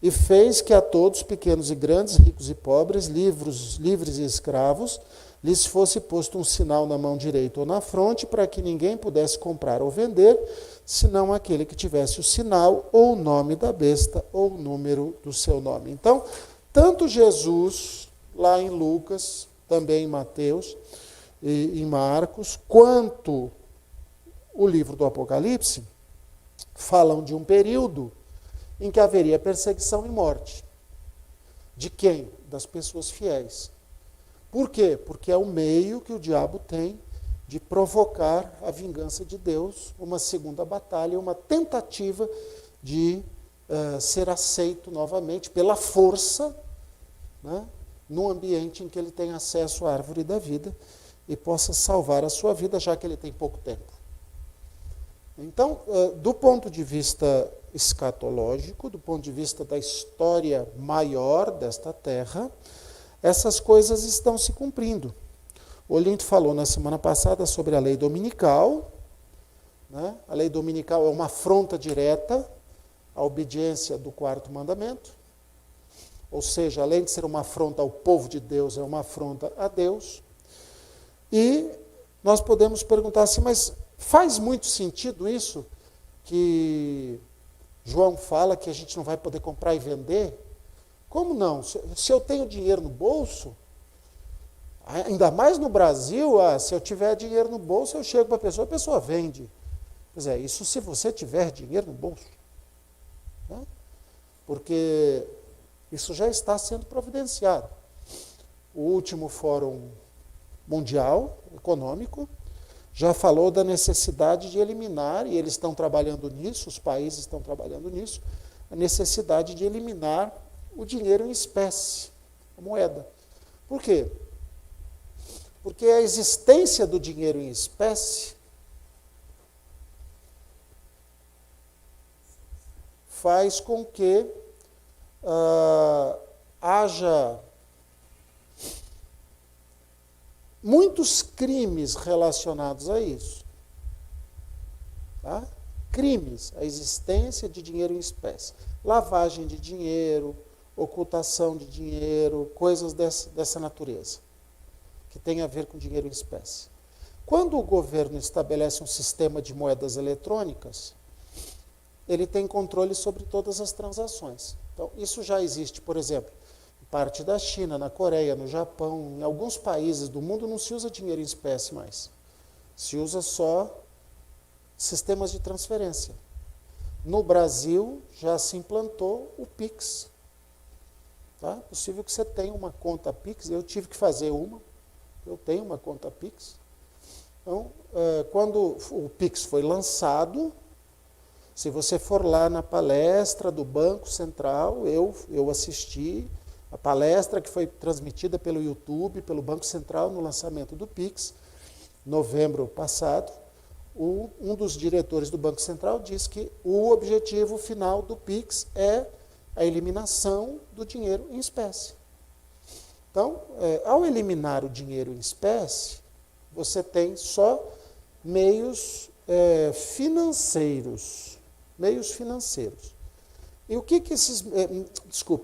e fez que a todos, pequenos e grandes, ricos e pobres, livres e escravos, lhes fosse posto um sinal na mão direita ou na fronte, para que ninguém pudesse comprar ou vender, senão aquele que tivesse o sinal, ou o nome da besta, ou o número do seu nome. Então, tanto Jesus, lá em Lucas, também em Mateus e em Marcos, quanto o livro do Apocalipse, falam de um período em que haveria perseguição e morte. De quem? Das pessoas fiéis. Por quê? Porque é o meio que o diabo tem de provocar a vingança de Deus, uma segunda batalha, uma tentativa de ser aceito novamente pela força, né, num ambiente em que ele tem acesso à árvore da vida e possa salvar a sua vida, já que ele tem pouco tempo. Então, do ponto de vista escatológico, do ponto de vista da história maior desta terra, essas coisas estão se cumprindo. O Olinto falou na semana passada sobre a lei dominical. Né? A lei dominical é uma afronta direta à obediência do quarto mandamento. Ou seja, além de ser uma afronta ao povo de Deus, é uma afronta a Deus. E nós podemos perguntar assim, mas faz muito sentido isso que João fala que a gente não vai poder comprar e vender? Como não? Se eu tenho dinheiro no bolso, ainda mais no Brasil, se eu tiver dinheiro no bolso, eu chego para a pessoa vende. Pois é, isso se você tiver dinheiro no bolso. Né? Porque isso já está sendo providenciado. O último Fórum Mundial Econômico já falou da necessidade de eliminar, e eles estão trabalhando nisso, os países estão trabalhando nisso, a necessidade de eliminar o dinheiro em espécie, a moeda. Por quê? Porque a existência do dinheiro em espécie faz com que haja muitos crimes relacionados a isso. Tá? Crimes, a existência de dinheiro em espécie. Lavagem de dinheiro, ocultação de dinheiro, coisas dessa natureza, que tem a ver com dinheiro em espécie. Quando o governo estabelece um sistema de moedas eletrônicas, ele tem controle sobre todas as transações. Então, isso já existe, por exemplo, em parte da China, na Coreia, no Japão, em alguns países do mundo não se usa dinheiro em espécie mais. Se usa só sistemas de transferência. No Brasil, já se implantou o Pix. Tá? É possível que você tenha uma conta Pix, eu tive que fazer uma, eu tenho uma conta Pix. Então, quando o Pix foi lançado, se você for lá na palestra do Banco Central, eu assisti a palestra que foi transmitida pelo YouTube, pelo Banco Central, no lançamento do Pix, novembro passado. Um dos diretores do Banco Central disse que o objetivo final do Pix é a eliminação do dinheiro em espécie. Então, ao eliminar o dinheiro em espécie, você tem só meios financeiros. Meios financeiros. E o que esses...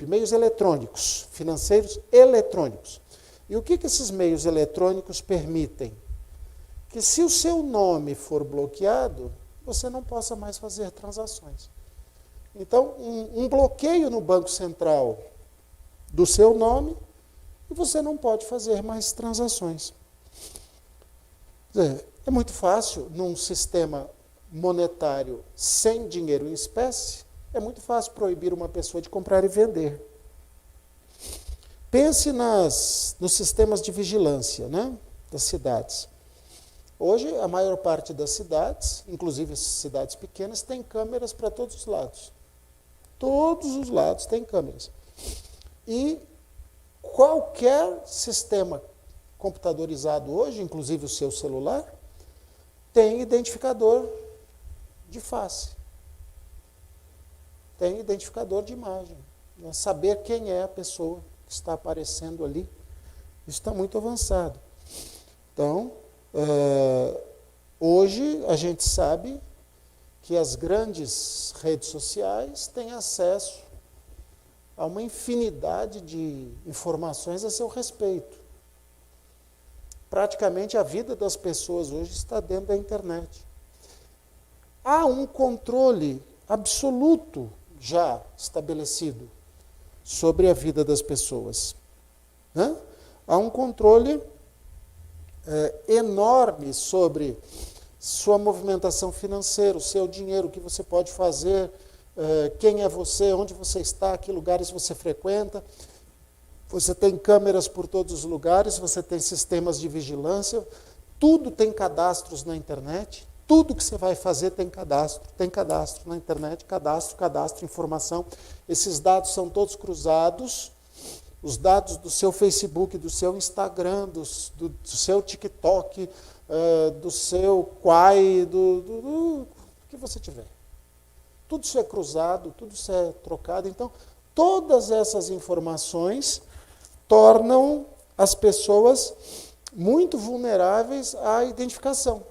meios eletrônicos, financeiros eletrônicos. E o que esses meios eletrônicos permitem? Que se o seu nome for bloqueado, você não possa mais fazer transações. Então, um bloqueio no Banco Central do seu nome, e você não pode fazer mais transações. É muito fácil, num sistema monetário sem dinheiro em espécie, é muito fácil proibir uma pessoa de comprar e vender. Pense nos sistemas de vigilância, né, das cidades. Hoje, a maior parte das cidades, inclusive as cidades pequenas, tem câmeras para todos os lados. Todos os lados têm câmeras. E qualquer sistema computadorizado hoje, inclusive o seu celular, tem identificador de face. Tem identificador de imagem. Saber quem é a pessoa que está aparecendo ali. Isso está muito avançado. Então, hoje a gente sabe que as grandes redes sociais têm acesso a uma infinidade de informações a seu respeito. Praticamente a vida das pessoas hoje está dentro da internet. Há um controle absoluto já estabelecido sobre a vida das pessoas. Né? Há um controle enorme sobre sua movimentação financeira, o seu dinheiro, o que você pode fazer, quem é você, onde você está, que lugares você frequenta. Você tem câmeras por todos os lugares, você tem sistemas de vigilância, tudo tem cadastros na internet, tudo que você vai fazer tem cadastro na internet, cadastro, informação. Esses dados são todos cruzados, os dados do seu Facebook, do seu Instagram, do seu TikTok, do seu Quai, do que você tiver. Tudo isso é cruzado, tudo isso é trocado. Então, todas essas informações tornam as pessoas muito vulneráveis à identificação.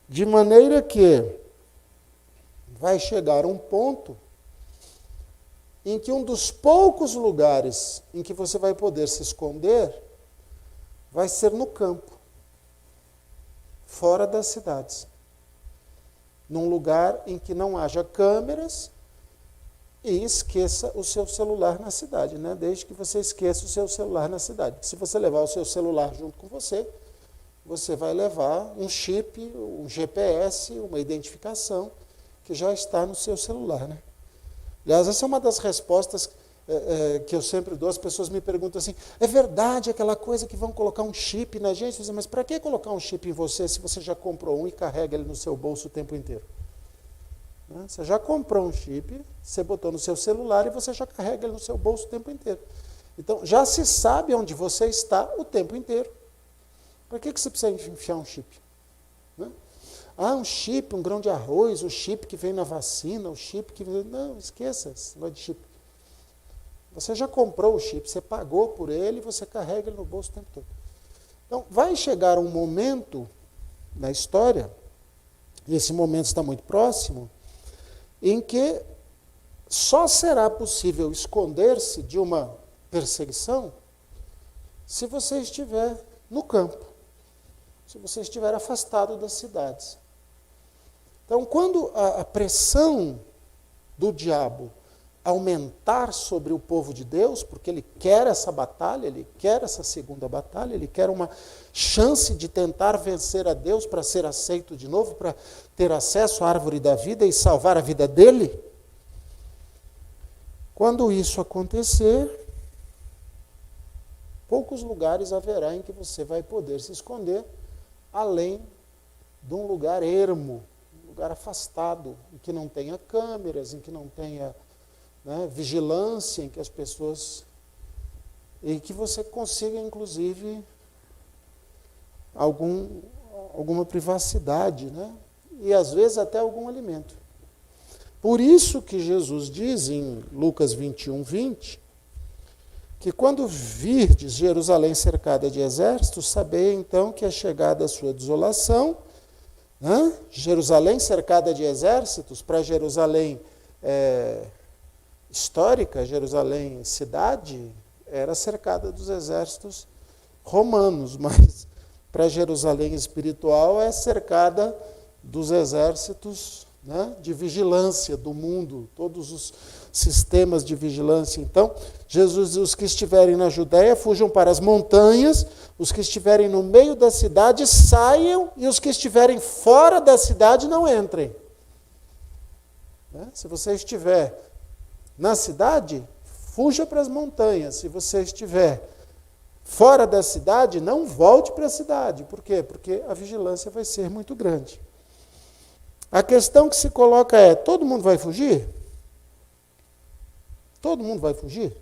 De maneira que vai chegar um ponto em que um dos poucos lugares em que você vai poder se esconder vai ser no campo, fora das cidades. Num lugar em que não haja câmeras e esqueça o seu celular na cidade, né? Desde que você esqueça o seu celular na cidade. Se você levar o seu celular junto com você, você vai levar um chip, um GPS, uma identificação que já está no seu celular, né? Aliás, essa é uma das respostas que eu sempre dou. As pessoas me perguntam assim, é verdade aquela coisa que vão colocar um chip na gente? Eu digo, mas para que colocar um chip em você se você já comprou um e carrega ele no seu bolso o tempo inteiro? Você já comprou um chip, você botou no seu celular e você já carrega ele no seu bolso o tempo inteiro. Então, já se sabe onde você está o tempo inteiro. Para que você precisa enfiar um chip? Né? Ah, um chip, um grão de arroz, o chip que vem na vacina, o chip que vem... Não, esqueça esse negócio de chip. Você já comprou o chip, você pagou por ele, você carrega ele no bolso o tempo todo. Então, vai chegar um momento na história, e esse momento está muito próximo, em que só será possível esconder-se de uma perseguição se você estiver no campo, se você estiver afastado das cidades. Então, quando a pressão do diabo aumentar sobre o povo de Deus, porque ele quer essa batalha, ele quer essa segunda batalha, ele quer uma chance de tentar vencer a Deus para ser aceito de novo, para ter acesso à árvore da vida e salvar a vida dele. Quando isso acontecer, poucos lugares haverá em que você vai poder se esconder, além de um lugar ermo, um lugar afastado, em que não tenha câmeras, em que não tenha vigilância, em que as pessoas... e que você consiga, inclusive, alguma privacidade, né? E às vezes até algum alimento. Por isso que Jesus diz em Lucas 21, 20, que quando virdes Jerusalém cercada de exércitos, sabei então que é chegada a sua desolação. Jerusalém cercada de exércitos, para Jerusalém histórica, Jerusalém cidade, era cercada dos exércitos romanos, mas para Jerusalém espiritual é cercada dos exércitos de vigilância do mundo, todos os sistemas de vigilância. Então, Jesus diz: os que estiverem na Judéia fujam para as montanhas, os que estiverem no meio da cidade saiam, e os que estiverem fora da cidade não entrem. Se você estiver na cidade, fuja para as montanhas. Se você estiver fora da cidade, não volte para a cidade. Por quê? Porque a vigilância vai ser muito grande. A questão que se coloca é: todo mundo vai fugir? Todo mundo vai fugir?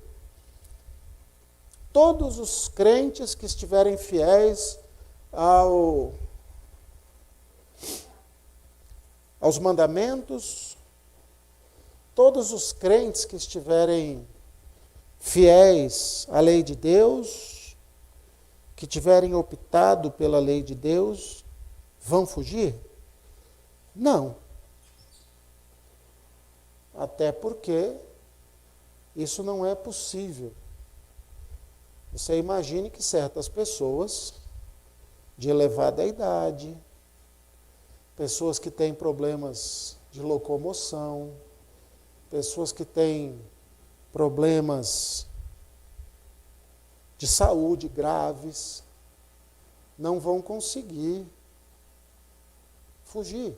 Todos os crentes que estiverem fiéis aos mandamentos, todos os crentes que estiverem fiéis à lei de Deus, que tiverem optado pela lei de Deus, vão fugir? Não. Até porque isso não é possível. Você imagine que certas pessoas de elevada idade, pessoas que têm problemas de locomoção, pessoas que têm problemas de saúde graves, não vão conseguir fugir.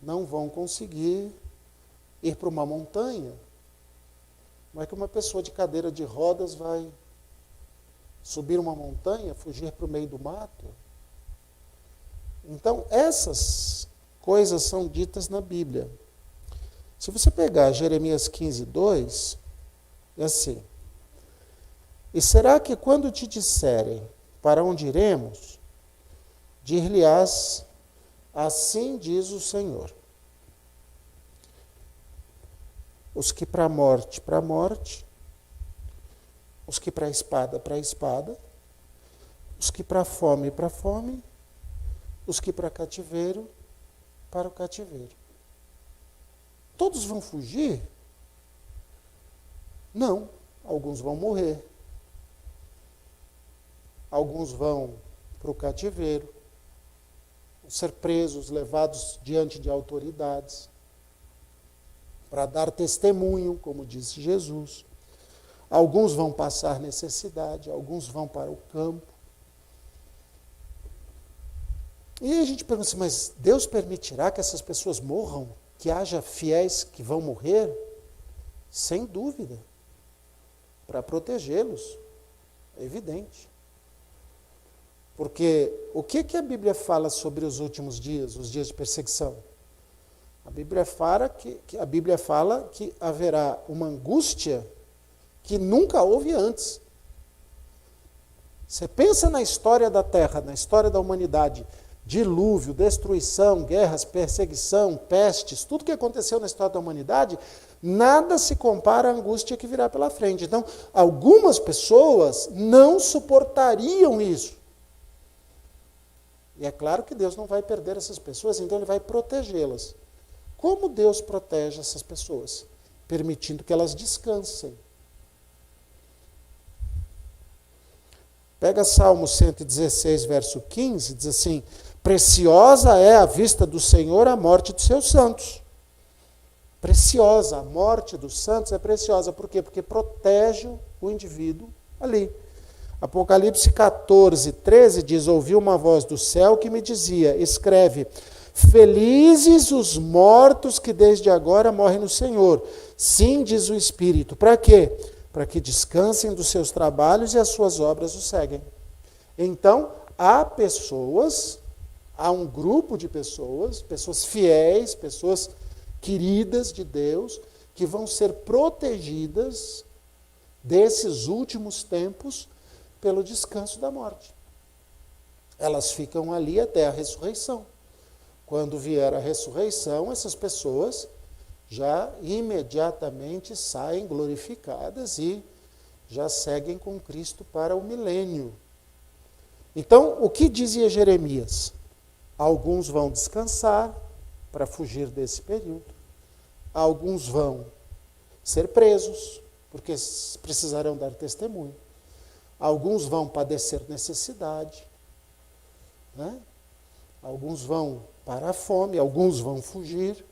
Não vão conseguir ir para uma montanha. Como é que uma pessoa de cadeira de rodas vai subir uma montanha, fugir para o meio do mato? Então, essas coisas são ditas na Bíblia. Se você pegar Jeremias 15, 2, é assim: e será que quando te disserem para onde iremos, dir-lhe-ás, assim diz o Senhor. Os que para a morte, os que para a espada, os que para a fome, os que para cativeiro, para o cativeiro. Todos vão fugir? Não, alguns vão morrer. Alguns vão para o cativeiro, vão ser presos, levados diante de autoridades, para dar testemunho, como disse Jesus. Alguns vão passar necessidade, alguns vão para o campo. E a gente pergunta assim: mas Deus permitirá que essas pessoas morram? Que haja fiéis que vão morrer? Sem dúvida. Para protegê-los. É evidente. Porque o que a Bíblia fala sobre os últimos dias, os dias de perseguição? A Bíblia fala que haverá uma angústia que nunca houve antes. Você pensa na história da Terra, na história da humanidade, dilúvio, destruição, guerras, perseguição, pestes, tudo que aconteceu na história da humanidade, nada se compara à angústia que virá pela frente. Então, algumas pessoas não suportariam isso. E é claro que Deus não vai perder essas pessoas, então Ele vai protegê-las. Como Deus protege essas pessoas? Permitindo que elas descansem. Pega Salmo 116, verso 15, diz assim: preciosa é à vista do Senhor a morte dos seus santos. Preciosa, a morte dos santos é preciosa. Por quê? Porque protege o indivíduo ali. Apocalipse 14, 13 diz: ouvi uma voz do céu que me dizia, escreve, felizes os mortos que desde agora morrem no Senhor. Sim, diz o Espírito. Para quê? Para que descansem dos seus trabalhos e as suas obras os seguem. Então, há pessoas, há um grupo de pessoas, pessoas fiéis, pessoas queridas de Deus, que vão ser protegidas desses últimos tempos pelo descanso da morte. Elas ficam ali até a ressurreição. Quando vier a ressurreição, essas pessoas já imediatamente saem glorificadas e já seguem com Cristo para o milênio. Então, o que dizia Jeremias? Alguns vão descansar para fugir desse período. Alguns vão ser presos, porque precisarão dar testemunho. Alguns vão padecer necessidade. Né? Alguns vão para a fome, alguns vão fugir.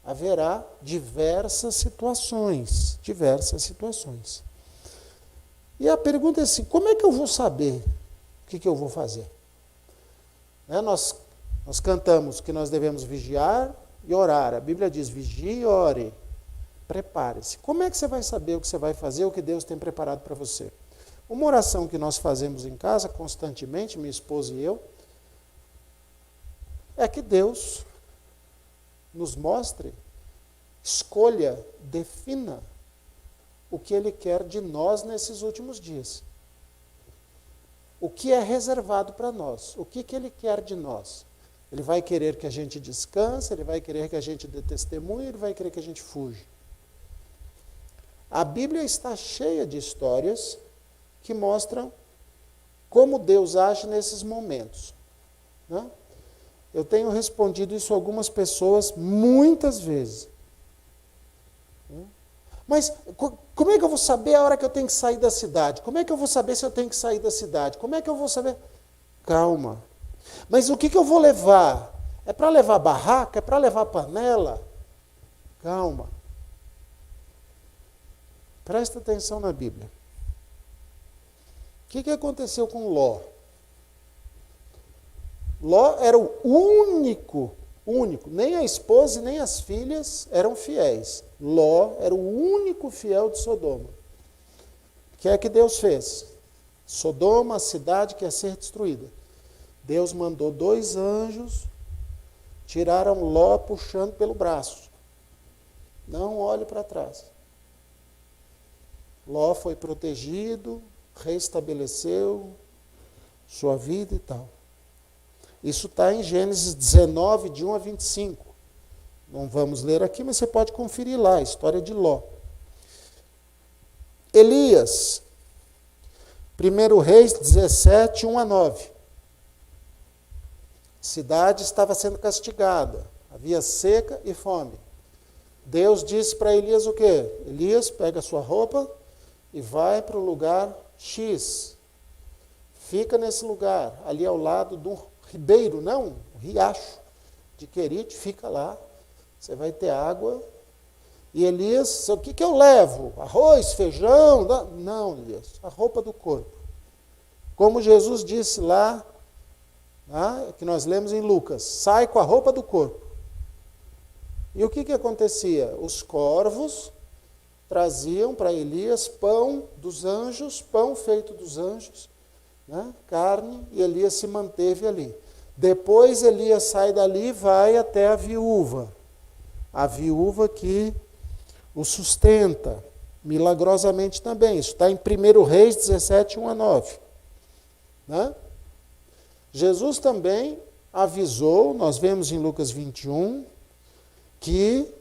Haverá diversas situações. E a pergunta é assim, como é que eu vou saber o que eu vou fazer? Nós cantamos que nós devemos vigiar e orar. A Bíblia diz, vigie e ore. Prepare-se. Como é que você vai saber o que você vai fazer, o que Deus tem preparado para você? Uma oração que nós fazemos em casa constantemente, minha esposa e eu, é que Deus nos mostre, escolha, defina o que Ele quer de nós nesses últimos dias. O que é reservado para nós? O que Ele quer de nós? Ele vai querer que a gente descanse, Ele vai querer que a gente dê testemunho, Ele vai querer que a gente fuja. A Bíblia está cheia de histórias que mostram como Deus age nesses momentos. Né? Eu tenho respondido isso a algumas pessoas muitas vezes. Mas como é que eu vou saber a hora que eu tenho que sair da cidade? Como é que eu vou saber se eu tenho que sair da cidade? Como é que eu vou saber? Calma. Mas o que eu vou levar? É para levar barraca? É para levar panela? Calma. Presta atenção na Bíblia. O que aconteceu com Ló? Ló era o único, nem a esposa e nem as filhas eram fiéis. Ló era o único fiel de Sodoma. O que é que Deus fez? Sodoma, a cidade que ia ser destruída. Deus mandou 2 anjos, tiraram Ló puxando pelo braço. Não olhe para trás. Ló foi protegido, restabeleceu sua vida e tal. Isso está em Gênesis 19, de 1 a 25. Não vamos ler aqui, mas você pode conferir lá, a história de Ló. Elias, 1 Reis 17, 1 a 9. A cidade estava sendo castigada, havia seca e fome. Deus disse para Elias o quê? Elias, pega a sua roupa e vai para o lugar X. Fica nesse lugar, ali ao lado do ribeiro, não, um riacho de Querite, fica lá, você vai ter água. E Elias, o que eu levo? Arroz, feijão? Não, Elias, a roupa do corpo. Como Jesus disse lá, que nós lemos em Lucas, sai com a roupa do corpo. E o que acontecia? Os corvos traziam para Elias pão dos anjos, pão feito dos anjos, carne, e Elias se manteve ali. Depois Elias sai dali e vai até a viúva que o sustenta. milagrosamente também. Isso está em 1 Reis 17, 1 a 9. Né? Jesus também avisou, nós vemos em Lucas 21, que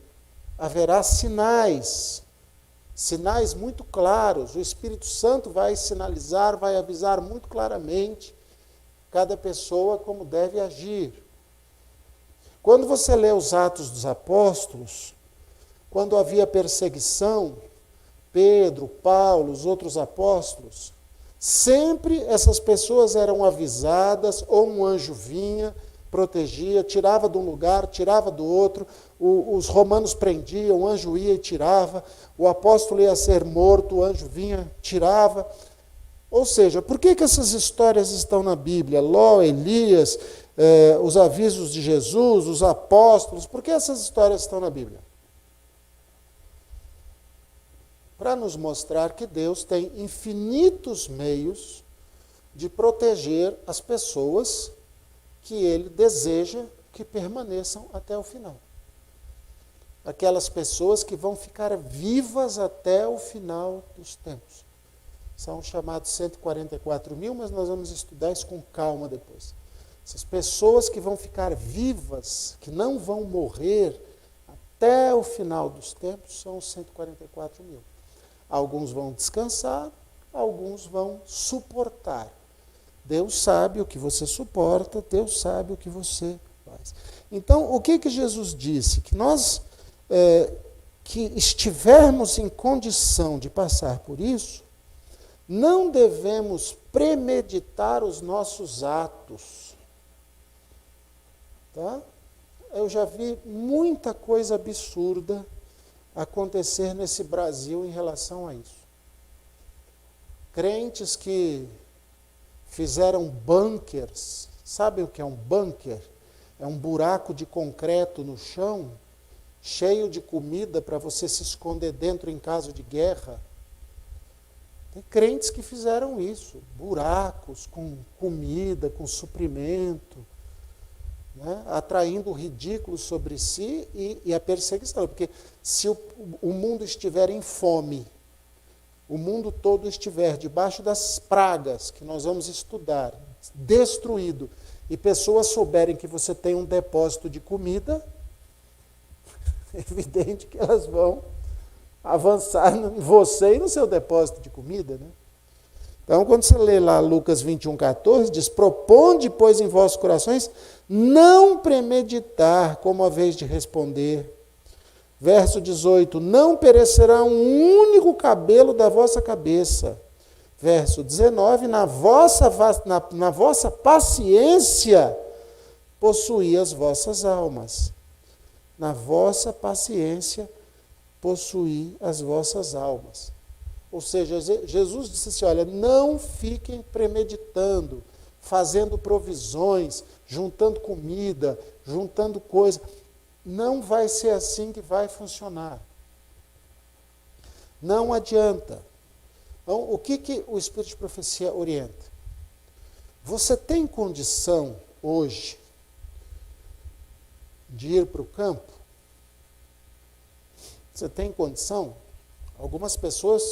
haverá sinais muito claros. O Espírito Santo vai sinalizar, vai avisar muito claramente cada pessoa como deve agir. Quando você lê os Atos dos Apóstolos, quando havia perseguição, Pedro, Paulo, os outros apóstolos, sempre essas pessoas eram avisadas, ou um anjo vinha, protegia, tirava de um lugar, tirava do outro, os romanos prendiam, o anjo ia e tirava, o apóstolo ia ser morto, o anjo vinha, tirava. Ou seja, por que essas histórias estão na Bíblia? Ló, Elias, os avisos de Jesus, os apóstolos, por que essas histórias estão na Bíblia? Para nos mostrar que Deus tem infinitos meios de proteger as pessoas que Ele deseja que permaneçam até o final. Aquelas pessoas que vão ficar vivas até o final dos tempos. São chamados 144 mil, mas nós vamos estudar isso com calma depois. Essas pessoas que vão ficar vivas, que não vão morrer até o final dos tempos, são os 144 mil. Alguns vão descansar, alguns vão suportar. Deus sabe o que você suporta, Deus sabe o que você faz. Então, o que Jesus disse? Que nós, que estivermos em condição de passar por isso, não devemos premeditar os nossos atos. Tá? Eu já vi muita coisa absurda acontecer nesse Brasil em relação a isso. Crentes que fizeram bunkers. Sabem o que é um bunker? É um buraco de concreto no chão, cheio de comida para você se esconder dentro em caso de guerra. Tem crentes que fizeram isso, buracos com comida, com suprimento, né, atraindo o ridículo sobre si e a perseguição. Porque se o mundo estiver em fome, o mundo todo estiver debaixo das pragas que nós vamos estudar, destruído, e pessoas souberem que você tem um depósito de comida, é evidente que elas vão avançar em você e no seu depósito de comida, né? Então, quando você lê lá Lucas 21,14, diz: proponde, pois, em vossos corações, não premeditar como a vez de responder. Verso 18, não perecerá um único cabelo da vossa cabeça. Verso 19, na vossa paciência possuí as vossas almas. Na vossa paciência possuí as vossas almas. Ou seja, Jesus disse assim, olha, não fiquem premeditando, fazendo provisões, juntando comida, juntando coisa. Não vai ser assim que vai funcionar. Não adianta. Então, o que o Espírito de Profecia orienta? Você tem condição hoje de ir para o campo? Você tem condição? Algumas pessoas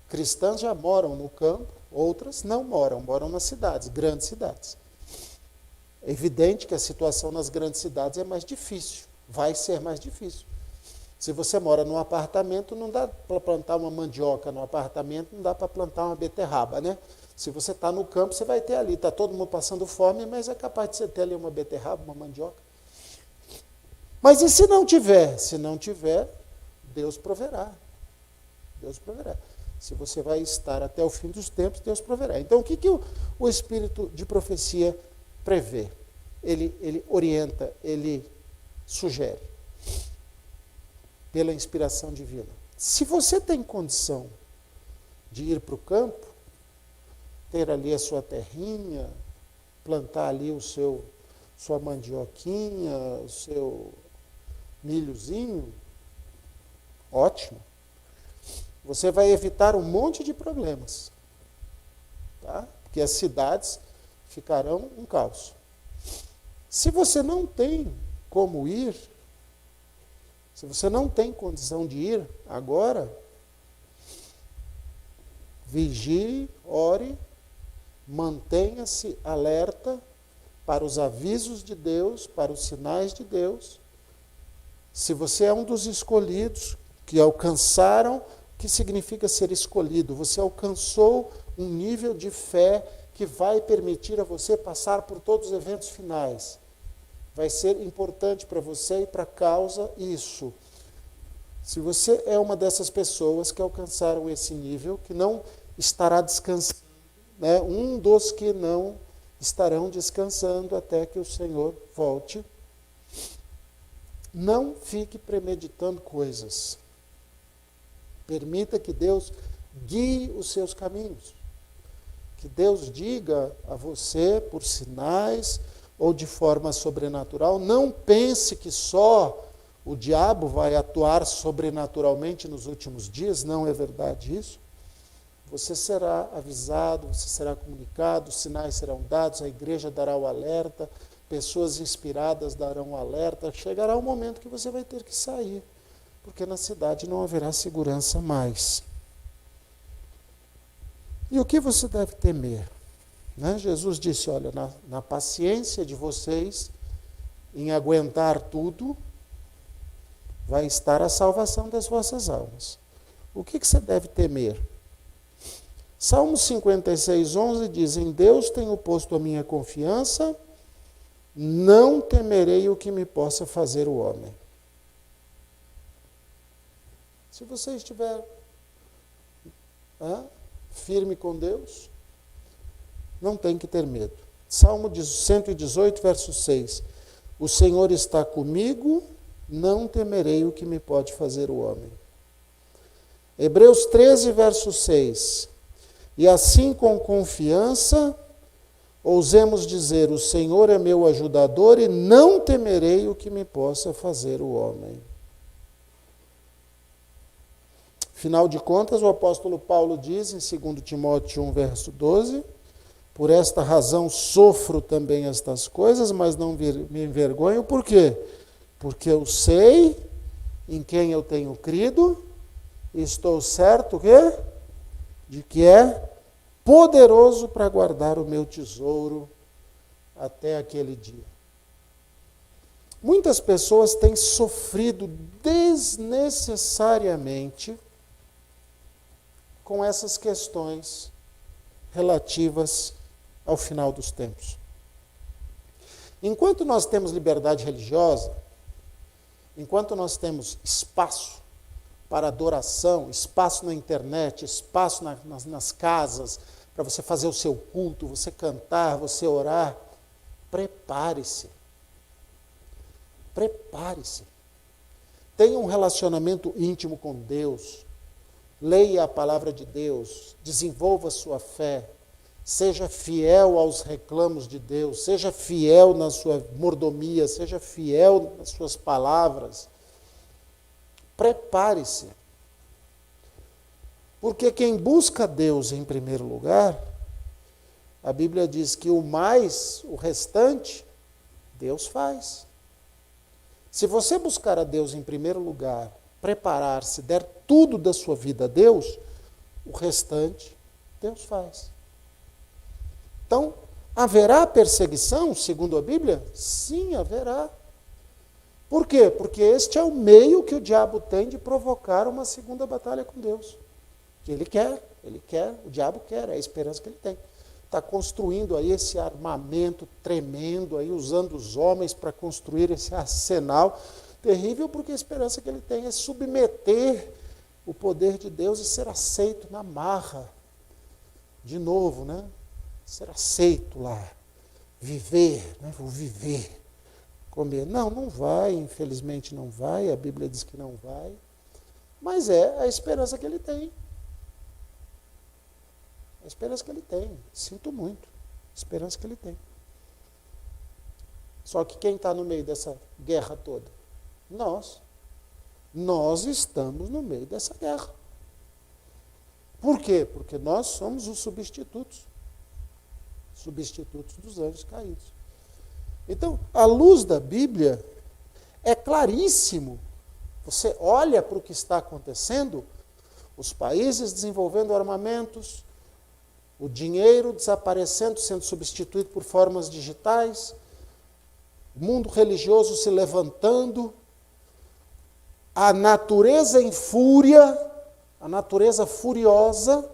cristãs já moram no campo, outras não moram nas cidades, grandes cidades. É evidente que a situação nas grandes cidades é mais difícil, vai ser mais difícil. Se você mora num apartamento, não dá para plantar uma mandioca no apartamento, não dá para plantar uma beterraba, né? Se você está no campo, você vai ter ali, está todo mundo passando fome, mas é capaz de você ter ali uma beterraba, uma mandioca. Mas e se não tiver? Se não tiver, Deus proverá. Deus proverá. Se você vai estar até o fim dos tempos, Deus proverá. Então, o que o Espírito de Profecia prevê? Ele orienta, ele sugere, pela inspiração divina. Se você tem condição de ir para o campo, ter ali a sua terrinha, plantar ali sua mandioquinha, o seu milhozinho, ótimo. Você vai evitar um monte de problemas, tá? Porque as cidades ficarão um caos. Se você não tem como ir, se você não tem condição de ir agora, Vigie, ore, mantenha-se alerta para os avisos de Deus, para os sinais de Deus. Se você é um dos escolhidos que alcançaram, o que significa ser escolhido? Você alcançou um nível de fé que vai permitir a você passar por todos os eventos finais. Vai ser importante para você e para a causa isso. Se você é uma dessas pessoas que alcançaram esse nível, que não estará descansando, né? Um dos que não estarão descansando até que o Senhor volte, não fique premeditando coisas. Permita que Deus guie os seus caminhos. Que Deus diga a você, por sinais ou de forma sobrenatural, não pense que só o diabo vai atuar sobrenaturalmente nos últimos dias, não é verdade isso. Você será avisado, você será comunicado, os sinais serão dados, a igreja dará o alerta, pessoas inspiradas darão o alerta. Chegará um momento que você vai ter que sair, porque na cidade não haverá segurança mais. E o que você deve temer? Né? Jesus disse, olha, na paciência de vocês, em aguentar tudo, vai estar a salvação das vossas almas. O que você deve temer? Salmo 56, 11 diz, em Deus tenho posto a minha confiança, não temerei o que me possa fazer o homem. Se você estiver firme com Deus, não tem que ter medo. Salmo 118, verso 6. O Senhor está comigo, não temerei o que me pode fazer o homem. Hebreus 13, verso 6. E assim com confiança, ousemos dizer, o Senhor é meu ajudador e não temerei o que me possa fazer o homem. Afinal de contas, o apóstolo Paulo diz em 2 Timóteo 1, verso 12, por esta razão sofro também estas coisas, mas não me envergonho. Por quê? Porque eu sei em quem eu tenho crido e estou certo de que é poderoso para guardar o meu tesouro até aquele dia. Muitas pessoas têm sofrido desnecessariamente com essas questões relativas ao final dos tempos. Enquanto nós temos liberdade religiosa, enquanto nós temos espaço para adoração, espaço na internet, espaço nas casas, para você fazer o seu culto, você cantar, você orar, prepare-se. Prepare-se. Tenha um relacionamento íntimo com Deus. Leia a palavra de Deus, desenvolva a sua fé, seja fiel aos reclamos de Deus, seja fiel na sua mordomia, seja fiel nas suas palavras. Prepare-se. Porque quem busca Deus em primeiro lugar, a Bíblia diz que o restante, Deus faz. Se você buscar a Deus em primeiro lugar, preparar-se, der tudo da sua vida a Deus, o restante Deus faz. Então, haverá perseguição, segundo a Bíblia? Sim, haverá. Por quê? Porque este é o meio que o diabo tem de provocar uma segunda batalha com Deus. Ele quer, o diabo quer, é a esperança que ele tem. Está construindo aí esse armamento tremendo, aí, usando os homens para construir esse arsenal terrível, porque a esperança que ele tem é submeter o poder de Deus e ser aceito na marra. De novo, né? Ser aceito lá. Viver, né? Vou viver. Comer. Não vai, infelizmente não vai, a Bíblia diz que não vai. Mas é a esperança que ele tem. A esperança que ele tem. Sinto muito. A esperança que ele tem. Só que quem está no meio dessa guerra toda? Nós. Nós estamos no meio dessa guerra. Por quê? Porque nós somos os substitutos. Substitutos dos anjos caídos. Então, à luz da Bíblia, é claríssimo. Você olha para o que está acontecendo, os países desenvolvendo armamentos, o dinheiro desaparecendo, sendo substituído por formas digitais, o mundo religioso se levantando, a natureza em fúria, a natureza furiosa,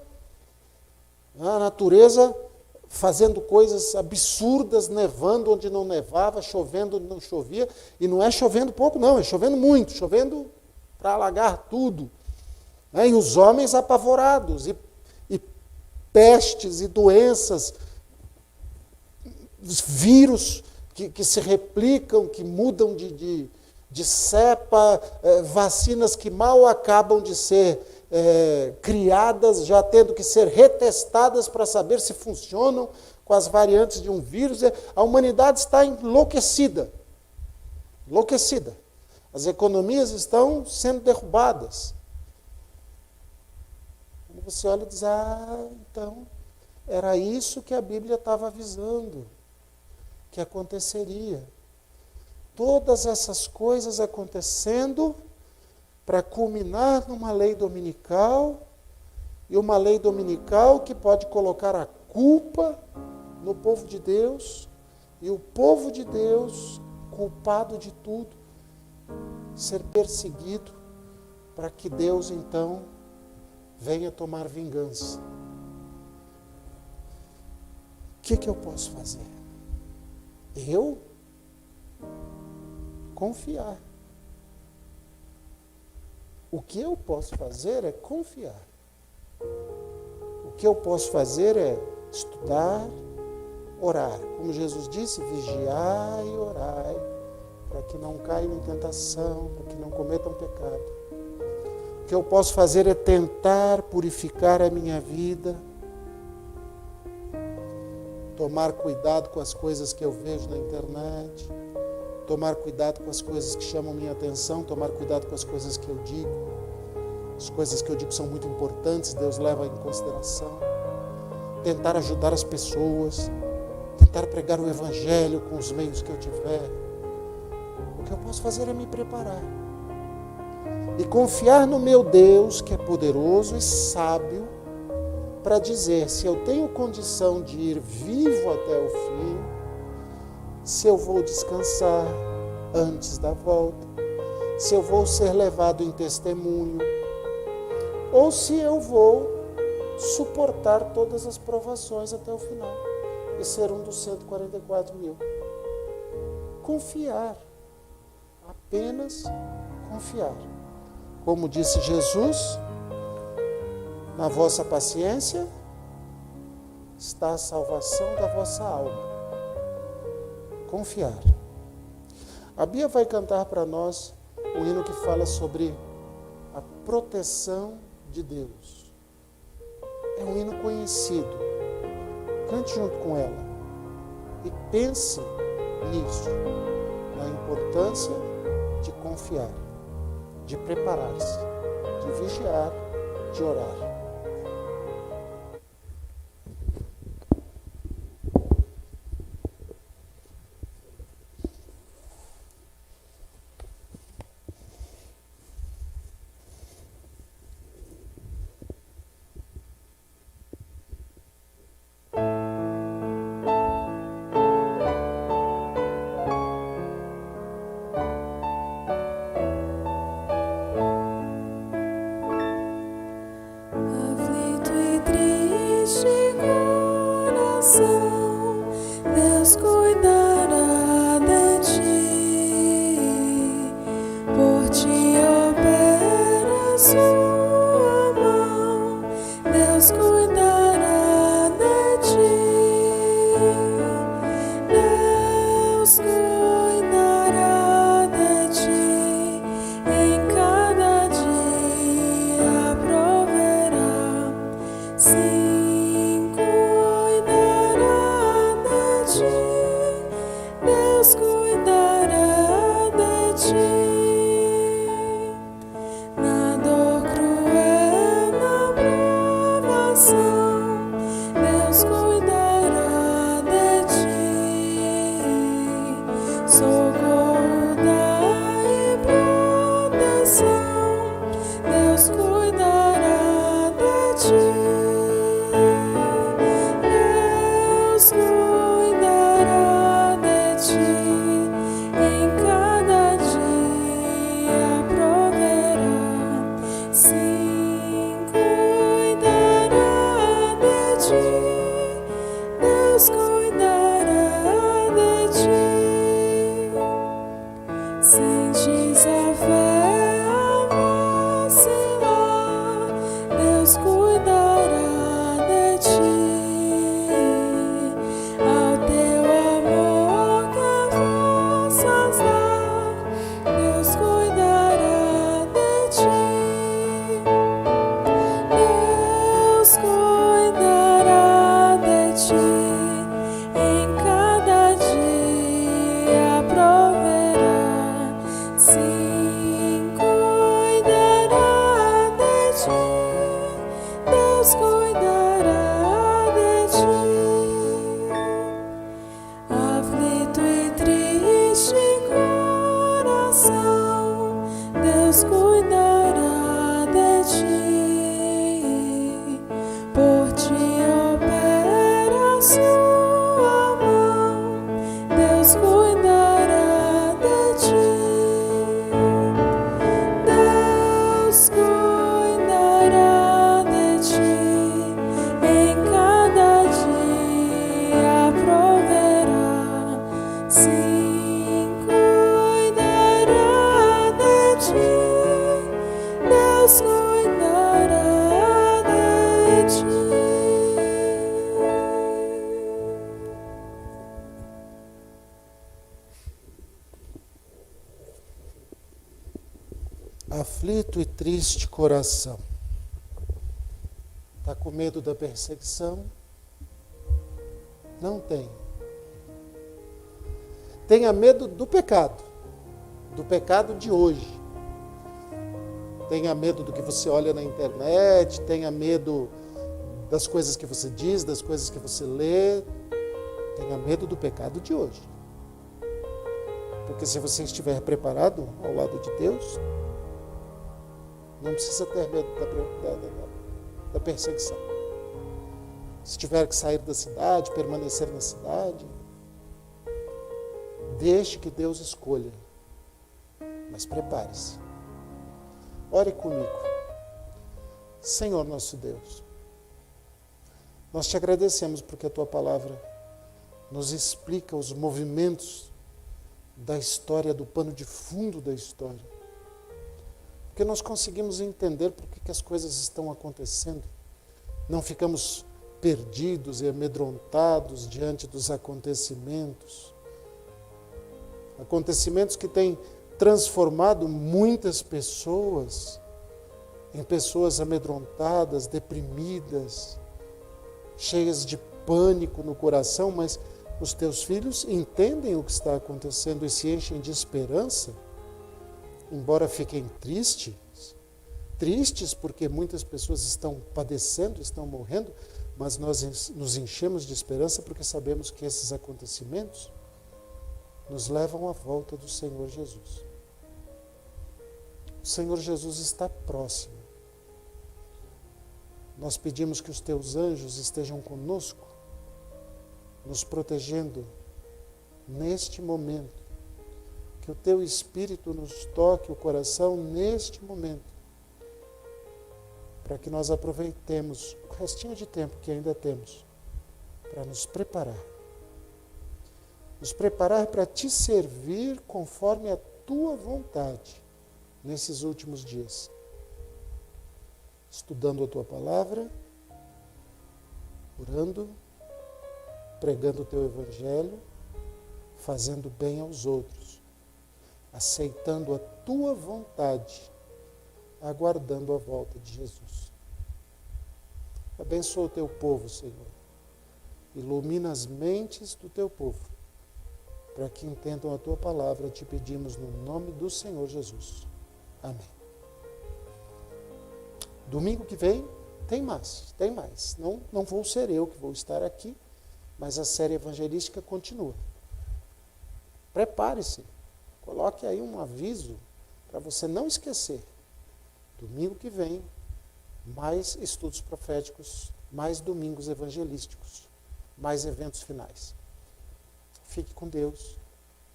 a natureza fazendo coisas absurdas, nevando onde não nevava, chovendo onde não chovia, e não é chovendo pouco não, é chovendo muito, chovendo para alagar tudo. E os homens apavorados, e pestes e doenças, vírus que se replicam, que mudam de cepa, vacinas que mal acabam de ser criadas, já tendo que ser retestadas para saber se funcionam com as variantes de um vírus. A humanidade está enlouquecida. Enlouquecida. As economias estão sendo derrubadas. Quando você olha e diz, então, era isso que a Bíblia estava avisando, que aconteceria. Todas essas coisas acontecendo para culminar numa lei dominical, e uma lei dominical que pode colocar a culpa no povo de Deus, e o povo de Deus, culpado de tudo, ser perseguido, para que Deus então venha tomar vingança. O que eu posso fazer? Eu? Confiar. O que eu posso fazer é confiar. O que eu posso fazer é estudar, orar. Como Jesus disse, vigiai e orai, para que não caiam em tentação, para que não cometam pecado. O que eu posso fazer é tentar purificar a minha vida, tomar cuidado com as coisas que eu vejo na internet, tomar cuidado com as coisas que chamam minha atenção, tomar cuidado com as coisas que eu digo. As coisas que eu digo são muito importantes, Deus leva em consideração. Tentar ajudar as pessoas, tentar pregar o Evangelho com os meios que eu tiver. O que eu posso fazer é me preparar. E confiar no meu Deus, que é poderoso e sábio, para dizer se eu tenho condição de ir vivo até o fim, se eu vou descansar antes da volta, se eu vou ser levado em testemunho, ou se eu vou suportar todas as provações até o final e ser um dos 144 mil. Confiar, apenas confiar. Como disse Jesus, na vossa paciência está a salvação da vossa alma. Confiar. A Bia vai cantar para nós um hino que fala sobre a proteção de Deus. É um hino conhecido. Cante junto com ela e pense nisso, na importância de confiar, de preparar-se, de vigiar, de orar. Deus cuidará de ti. Sentes a fé vacilar, Deus cuidará de ti. Ao teu amor que possas dar, Deus cuidará de ti. Deus cuidará de ti. Em cada dia proverá. Sim, cuidará de ti. Deus cuidará de ti. Aflito e triste coração, Deus cuidará de ti. Por ti opera a sua mão, Deus cuidará de ti. Deus cuidará de ti. Em cada dia proverá. Sim, cuidará de ti. Deus cuidará de ti. Aflito e triste coração. Está com medo da perseguição? Não tem. Tenha medo do pecado de hoje. Tenha medo do que você olha na internet, tenha medo das coisas que você diz, das coisas que você lê. Tenha medo do pecado de hoje. Porque se você estiver preparado ao lado de Deus, não precisa ter medo da perseguição. Se tiver que sair da cidade, permanecer na cidade, deixe que Deus escolha. Mas prepare-se. Ore comigo. Senhor nosso Deus, nós te agradecemos porque a tua palavra nos explica os movimentos da história, do pano de fundo da história. Porque nós conseguimos entender por que as coisas estão acontecendo. Não ficamos perdidos e amedrontados diante dos acontecimentos. Acontecimentos que têm transformado muitas pessoas em pessoas amedrontadas, deprimidas, cheias de pânico no coração, mas os teus filhos entendem o que está acontecendo e se enchem de esperança. Embora fiquem tristes porque muitas pessoas estão padecendo, estão morrendo, mas nós nos enchemos de esperança porque sabemos que esses acontecimentos nos levam à volta do Senhor Jesus. O Senhor Jesus está próximo. Nós pedimos que os teus anjos estejam conosco, nos protegendo neste momento. Que o teu Espírito nos toque o coração neste momento, para que nós aproveitemos o restinho de tempo que ainda temos, para nos preparar para te servir conforme a tua vontade, nesses últimos dias. Estudando a tua palavra, orando, pregando o teu evangelho, fazendo bem aos outros, aceitando a tua vontade, aguardando a volta de Jesus. Abençoa o teu povo, Senhor. Ilumina as mentes do teu povo, para que entendam a tua palavra. Te pedimos no nome do Senhor Jesus. Amém. Domingo que vem tem mais. Não vou ser eu que vou estar aqui, mas a série evangelística continua. Prepare-se. Coloque aí um aviso para você não esquecer. Domingo que vem, mais estudos proféticos, mais domingos evangelísticos, mais eventos finais. Fique com Deus,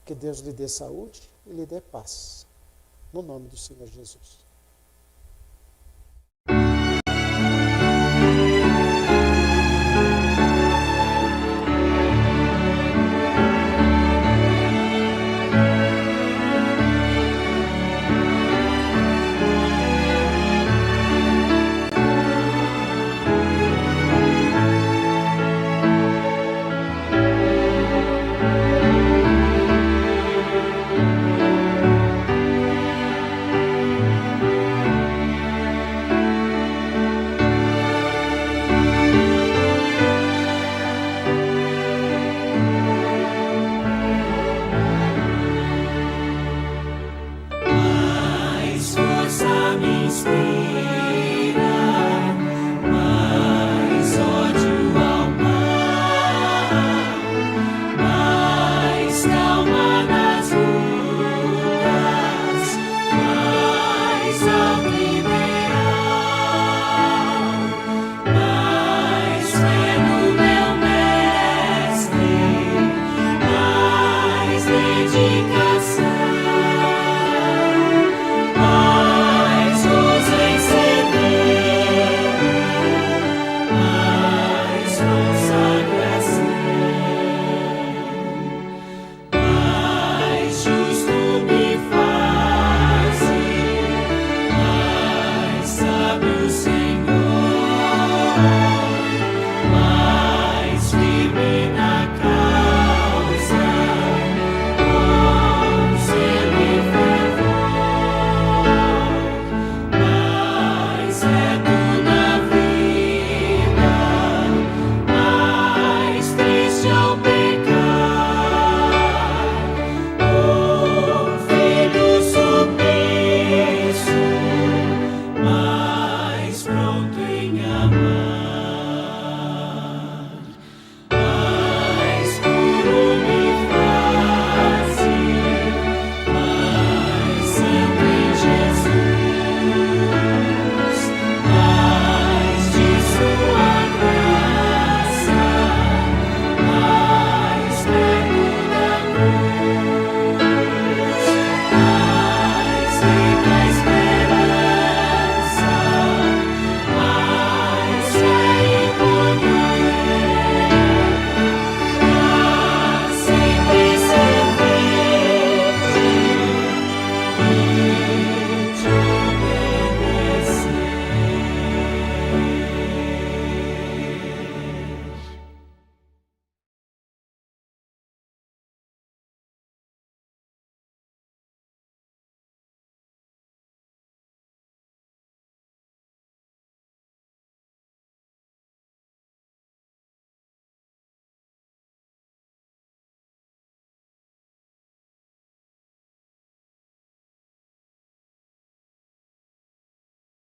que Deus lhe dê saúde e lhe dê paz. No nome do Senhor Jesus.